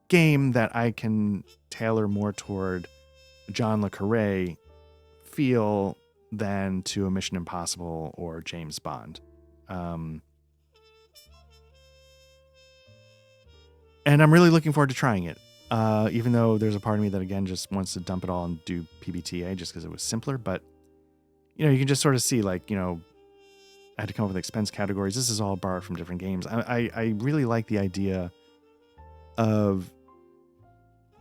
game that I can tailor more toward John le Carré feel than to a Mission Impossible or James Bond. And I'm really looking forward to trying it. Even though there's a part of me that, again, just wants to dump it all and do PBTA just because it was simpler. But, you know, you can just sort of see, like, you know, I had to come up with expense categories. This is all borrowed from different games. I really like the idea of,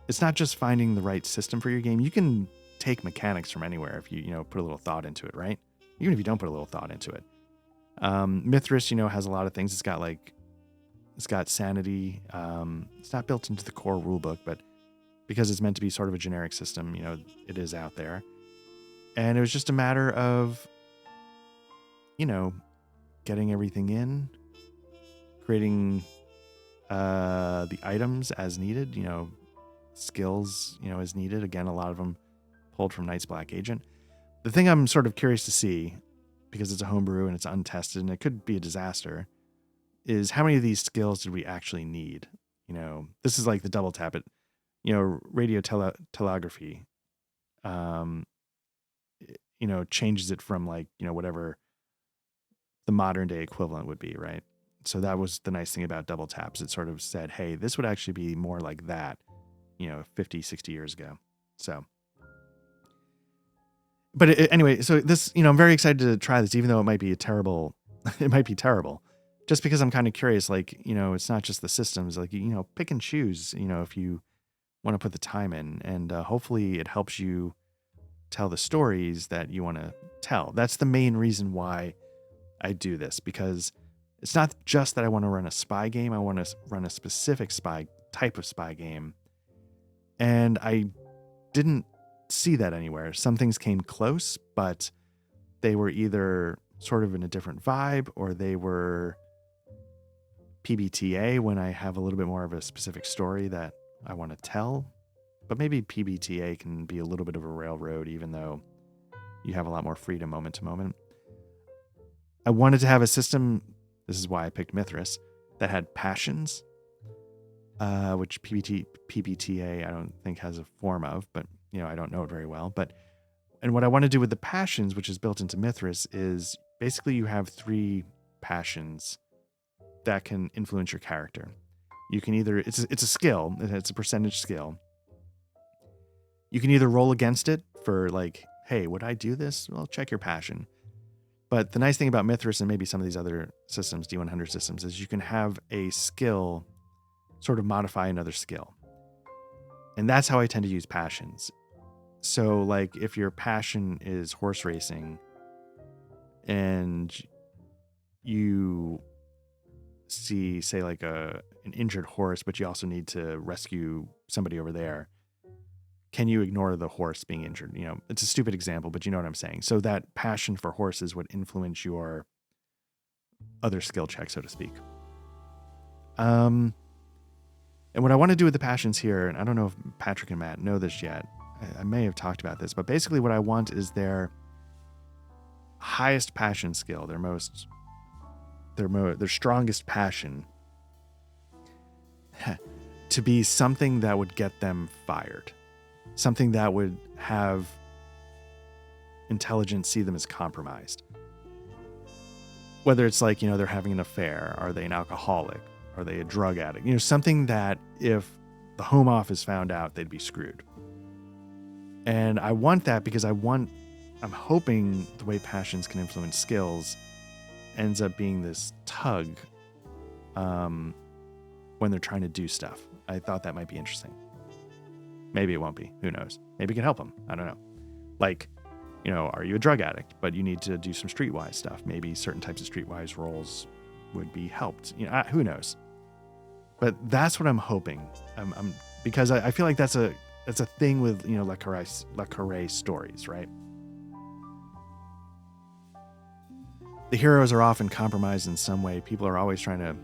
it's not just finding the right system for your game. You can take mechanics from anywhere if you put a little thought into it, right? Even if you don't put a little thought into it. Mithras, has a lot of things. It's got sanity. It's not built into the core rulebook, but because it's meant to be sort of a generic system, it is out there. And it was just a matter of, getting everything in, creating the items as needed, skills, as needed. Again, a lot of them pulled from Night's Black Agent. The thing I'm sort of curious to see, because it's a homebrew and it's untested and it could be a disaster, is how many of these skills did we actually need? This is like the double tap it, radio telegraphy, changes it from like, whatever the modern day equivalent would be, right? So that was the nice thing about double taps. It sort of said, hey, this would actually be more like that, 50, 60 years ago. So, but anyway, so this, I'm very excited to try this, even though it might be terrible, just because I'm kind of curious, like, it's not just the systems, like, pick and choose, if you want to put the time in, and hopefully it helps you tell the stories that you want to tell. That's the main reason why I do this, because it's not just that I want to run a spy game. I want to run a specific type of spy game. And I didn't see that anywhere. Some things came close, but they were either sort of in a different vibe, or they were PBTA when I have a little bit more of a specific story that I want to tell. But maybe PBTA can be a little bit of a railroad, even though you have a lot more freedom moment to moment. I wanted to have a system, this is why I picked Mithras, that had passions, which PBTA I don't think has a form of, but I don't know it very well. And what I want to do with the passions, which is built into Mithras, is basically you have 3 passions that can influence your character. You can either, it's a skill, it's a percentage skill. You can either roll against it for like, hey, would I do this? Well, check your passion. But the nice thing about Mithras and maybe some of these other systems, D100 systems, is you can have a skill sort of modify another skill. And that's how I tend to use passions. So like if your passion is horse racing and you see, say like an injured horse, but you also need to rescue somebody over there, can you ignore the horse being injured? It's a stupid example, but you know what I'm saying. So that passion for horses would influence your other skill check, so to speak. And what I want to do with the passions here, and I don't know if Patrick and Matt know this yet, I may have talked about this, but basically what I want is their highest passion skill, their strongest passion, to be something that would get them fired. Something that would have intelligence see them as compromised. Whether it's like, they're having an affair, are they an alcoholic, are they a drug addict? Something that if the home office found out, they'd be screwed. And I want that because I'm hoping the way passions can influence skills ends up being this tug when they're trying to do stuff. I thought that might be interesting. Maybe it won't be. Who knows? Maybe it can help them. I don't know. Like, are you a drug addict, but you need to do some streetwise stuff? Maybe certain types of streetwise roles would be helped. Who knows? But that's what I'm hoping. Because I feel like that's a thing with Le Carré stories, right? The heroes are often compromised in some way. People are always trying to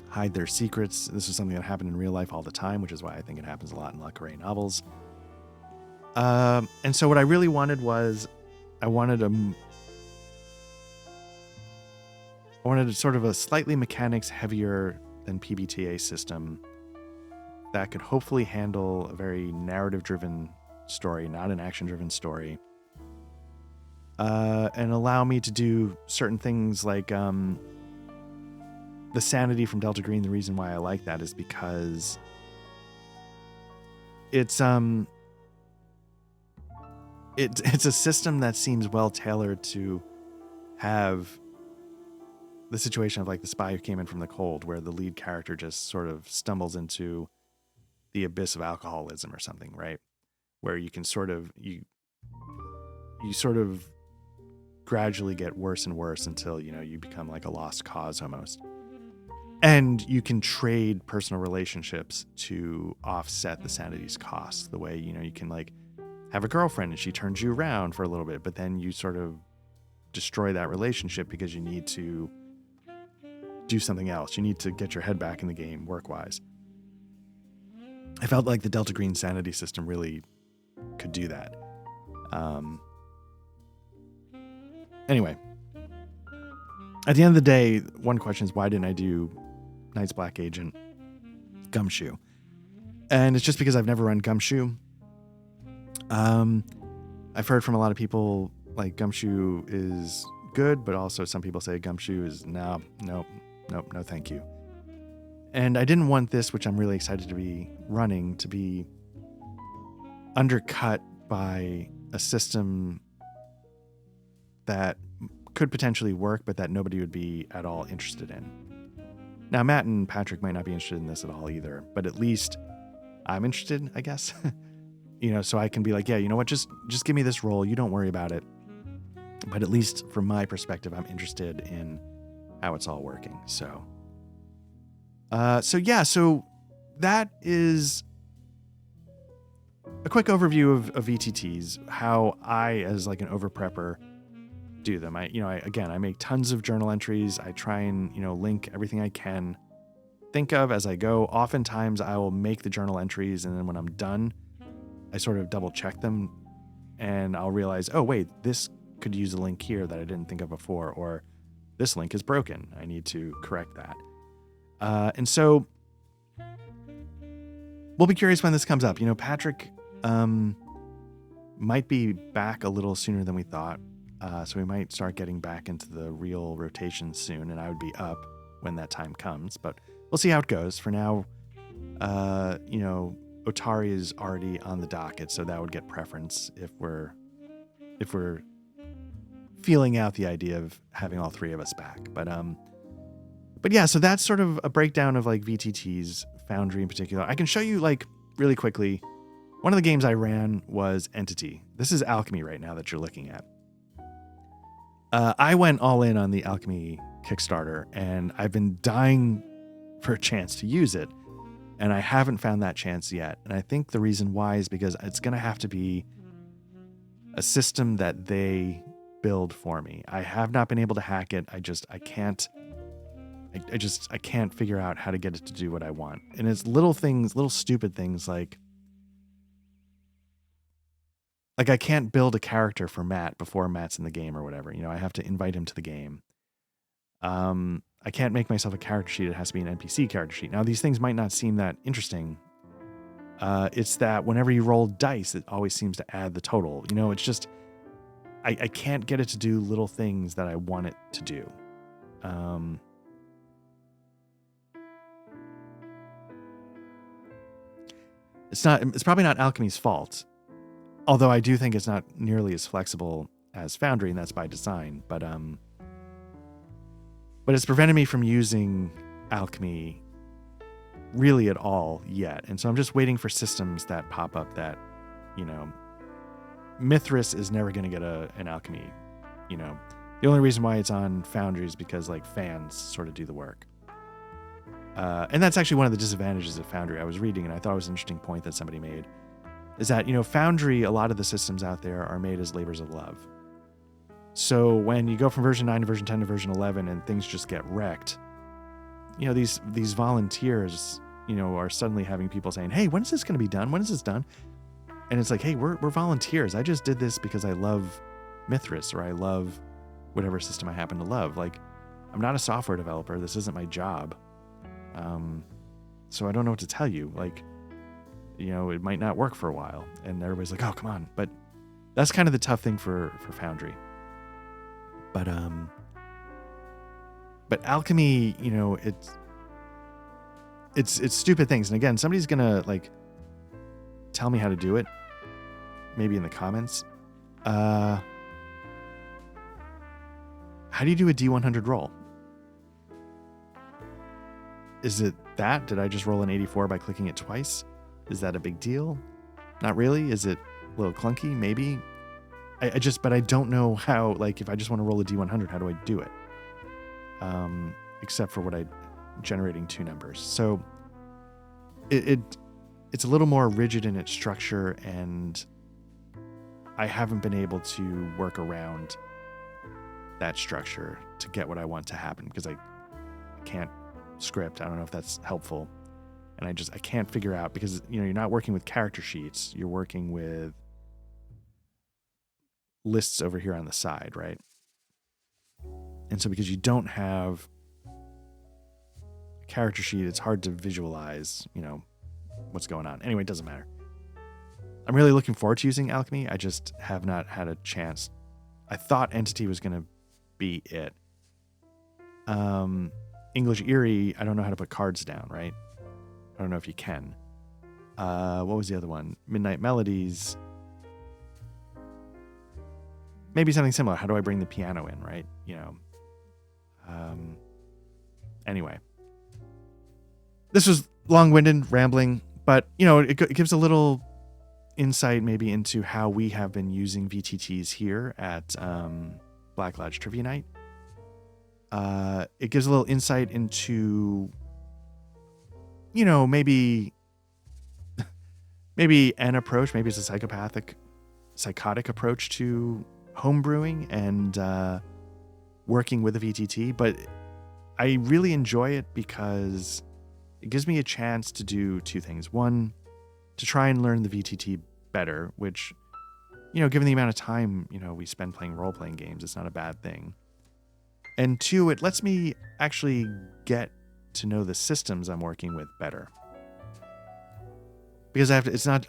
hide their secrets. This is something that happened in real life all the time, which is why I think it happens a lot in Le Carré novels. And so what I really wanted was, I wanted sort of a slightly mechanics heavier than PBTA system that could hopefully handle a very narrative-driven story, not an action-driven story, and allow me to do certain things like the sanity from Delta Green. The reason why I like that is because it's a system that seems well tailored to have the situation of like the spy who came in from the cold, where the lead character just sort of stumbles into the abyss of alcoholism or something, right? where you can sort of you sort of gradually get worse and worse until, you know, you become like a lost cause almost. And you can trade personal relationships to offset the sanity's costs. The way, you know, you can like have a girlfriend and she turns you around for a little bit, but then you sort of destroy that relationship because you need to do something else. You need to get your head back in the game work-wise. I felt like the Delta Green sanity system really could do that. Anyway, at the end of the day, one question is, why didn't I do Night's Black Agent Gumshoe? And it's just because I've never run Gumshoe. I've heard from a lot of people like Gumshoe is good, but also some people say Gumshoe is no, thank you. And I didn't want this, which I'm really excited to be running, to be undercut by a system that could potentially work, but that nobody would be at all interested in. Now, Matt and Patrick might not be interested in this at all either, but at least I'm interested, I guess. You know, so I can be like, yeah, you know what, just give me this role. You don't worry about it. But at least from my perspective, I'm interested in how it's all working. So that is a quick overview of VTTs, how I, as like an over-prepper, do them. I make tons of journal entries. I try and, you know, link everything I can think of as I go. Oftentimes I will make the journal entries, and then when I'm done, I sort of double check them, and I'll realize, oh wait, this could use a link here that I didn't think of before, or this link is broken. I need to correct that. And so we'll be curious when this comes up. You know, Patrick might be back a little sooner than we thought. So we might start getting back into the real rotation soon, and I would be up when that time comes, but we'll see how it goes. For now, you know, Otari is already on the docket, so that would get preference if we're feeling out the idea of having all three of us back. But yeah, so that's sort of a breakdown of like VTTs, Foundry in particular. I can show you like really quickly. One of the games I ran was Entity. This is Alchemy right now that you're looking at. I went all in on the Alchemy Kickstarter, and I've been dying for a chance to use it, and I haven't found that chance yet. And I think the reason why is because it's going to have to be a system that they build for me. I have not been able to hack it. I can't figure out how to get it to do what I want. And it's little things, little stupid things like I can't build a character for Matt before Matt's in the game or whatever. You know, I have to invite him to the game. I can't make myself a character sheet. It has to be an NPC character sheet. Now, these things might not seem that interesting. It's that whenever you roll dice, it always seems to add the total. You know, it's just, I can't get it to do little things that I want it to do. It's probably not Alchemy's fault. Although I do think it's not nearly as flexible as Foundry, and that's by design. But it's prevented me from using Alchemy really at all yet. And so I'm just waiting for systems that pop up that, you know, Mithras is never going to get an Alchemy. You know, the only reason why it's on Foundry is because like fans sort of do the work. And that's actually one of the disadvantages of Foundry. I was reading, and I thought it was an interesting point that somebody made. Is that, you know, Foundry, a lot of the systems out there are made as labors of love. So when you go from version 9 to version 10 to version 11 and things just get wrecked, you know, these volunteers, you know, are suddenly having people saying, hey, when is this going to be done? When is this done? And it's like, hey, we're volunteers. I just did this because I love Mithras, or I love whatever system I happen to love. Like, I'm not a software developer. This isn't my job. So I don't know what to tell you. Like, you know, it might not work for a while, and everybody's like, oh, come on. But that's kind of the tough thing for Foundry. But Alchemy, you know, it's stupid things. And again, somebody's going to like tell me how to do it, maybe in the comments. How do you do a D100 roll? Is it that? Did I just roll an 84 by clicking it twice? Is that a big deal? Not really. Is it a little clunky, maybe. But I don't know how, like, if I just want to roll a D100, how do I do it? Except for generating 2 numbers. So it's a little more rigid in its structure, and I haven't been able to work around that structure to get what I want to happen because I can't script. I don't know if that's helpful. And I can't figure out, because, you're not working with character sheets. You're working with lists over here on the side, right? And so because you don't have a character sheet, it's hard to visualize, what's going on. Anyway, it doesn't matter. I'm really looking forward to using Alchemy. I just have not had a chance. I thought Entity was going to be it. English Eerie, I don't know how to put cards down, right? I don't know if you can. What was the other one? Midnight Melodies. Maybe something similar. How do I bring the piano in, right? Anyway. This was long-winded, rambling, but, it gives a little insight maybe into how we have been using VTTs here at Black Lodge Trivia Night. It gives a little insight into, maybe an approach. Maybe it's a psychotic approach to homebrewing and working with a VTT. But I really enjoy it because it gives me a chance to do 2 things. One, to try and learn the VTT better, which, given the amount of time, we spend playing role-playing games, it's not a bad thing. And 2, it lets me actually get to know the systems I'm working with better. Because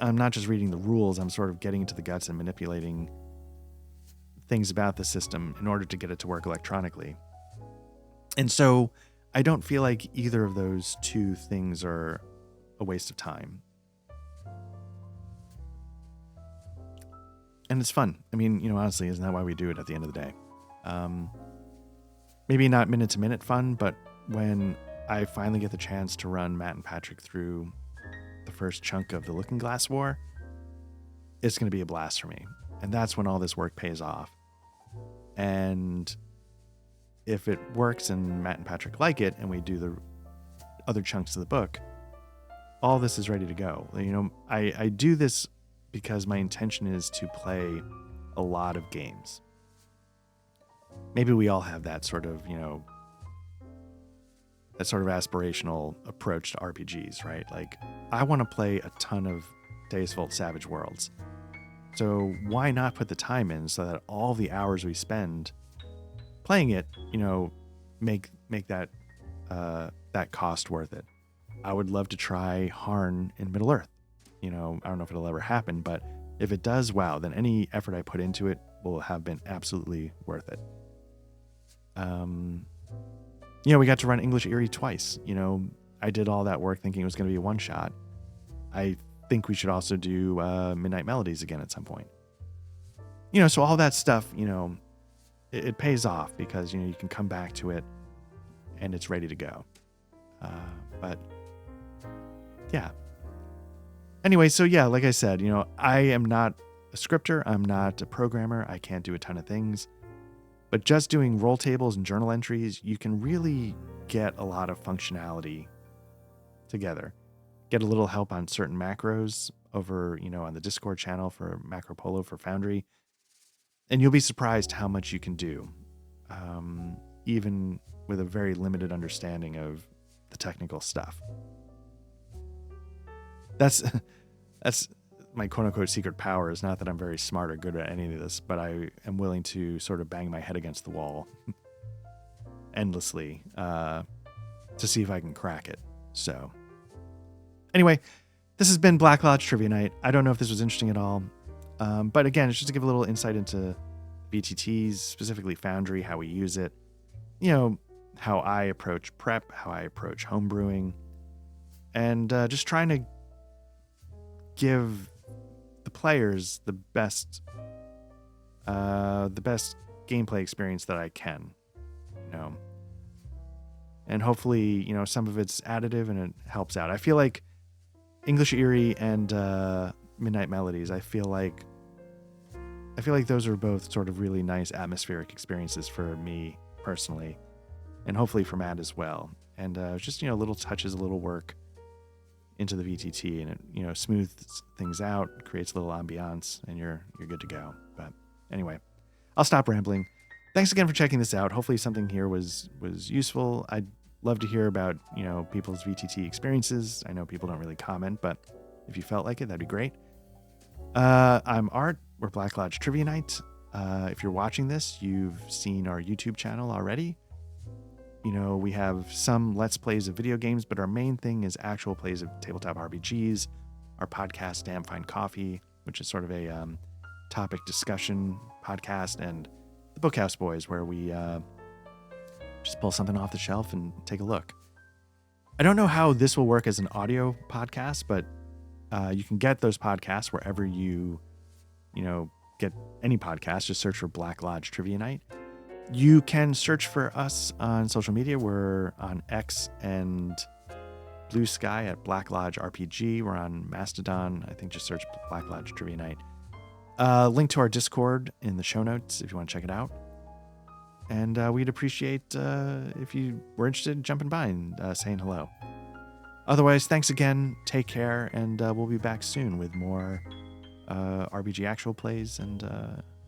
I'm not just reading the rules, I'm sort of getting into the guts and manipulating things about the system in order to get it to work electronically. And so I don't feel like either of those 2 things are a waste of time. And it's fun. I mean, honestly, isn't that why we do it at the end of the day? Maybe not minute-to-minute fun, but when I finally get the chance to run Matt and Patrick through the first chunk of the Looking Glass War, it's going to be a blast for me. And that's when all this work pays off. And if it works and Matt and Patrick like it, and we do the other chunks of the book, all this is ready to go. I do this because my intention is to play a lot of games. Maybe we all have that sort of, aspirational approach to RPGs, right? Like, I want to play a ton of Deus Vult Savage Worlds. So why not put the time in so that all the hours we spend playing it, make that that cost worth it? I would love to try Harn in Middle-earth. I don't know if it'll ever happen, but if it does, wow, then any effort I put into it will have been absolutely worth it. We got to run English Eerie twice. I did all that work thinking it was going to be a one-shot. I think we should also do Midnight Melodies again at some point. So all that stuff, it pays off because, you can come back to it and it's ready to go. But yeah. Anyway, so yeah, like I said, I am not a scripter. I'm not a programmer. I can't do a ton of things. But just doing roll tables and journal entries, you can really get a lot of functionality together. Get a little help on certain macros over, on the Discord channel for Macro Polo for Foundry. And you'll be surprised how much you can do, even with a very limited understanding of the technical stuff. That's my quote-unquote secret power, is not that I'm very smart or good at any of this, but I am willing to sort of bang my head against the wall endlessly to see if I can crack it. So anyway, this has been Black Lodge Trivia Night. I don't know if this was interesting at all, but again, it's just to give a little insight into VTTs, specifically Foundry, how we use it, how I approach prep, how I approach homebrewing, and just trying to give the players the best gameplay experience that I can, and hopefully, some of it's additive and it helps out. I feel like English Eerie and Midnight Melodies, I feel like I feel like those are both sort of really nice atmospheric experiences for me personally, and hopefully for Matt as well. And just, little touches, a little work into the VTT, and it, smooths things out, creates a little ambiance, and you're good to go. But anyway, I'll stop rambling. Thanks again for checking this out. Hopefully something here was useful. I'd love to hear about, people's VTT experiences. I know people don't really comment, but if you felt like it, that'd be great. I'm Art. We're Black Lodge Trivia Night. If you're watching this, you've seen our YouTube channel already. We have some Let's Plays of video games, but our main thing is actual plays of tabletop RPGs. Our podcast, Damn Fine Coffee, which is sort of a topic discussion podcast, and the Bookhouse Boys, where we just pull something off the shelf and take a look. I don't know how this will work as an audio podcast, but you can get those podcasts wherever you get any podcast. Just search for Black Lodge Trivia Night. You can search for us on social media. We're on X and Blue Sky at Black Lodge RPG. We're on Mastodon. I think just search Black Lodge Trivia Night. Link to our Discord in the show notes if you want to check it out. And we'd appreciate if you were interested in jumping by and saying hello. Otherwise, thanks again. Take care, and we'll be back soon with more RPG actual plays and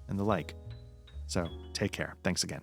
the like. So take care. Thanks again.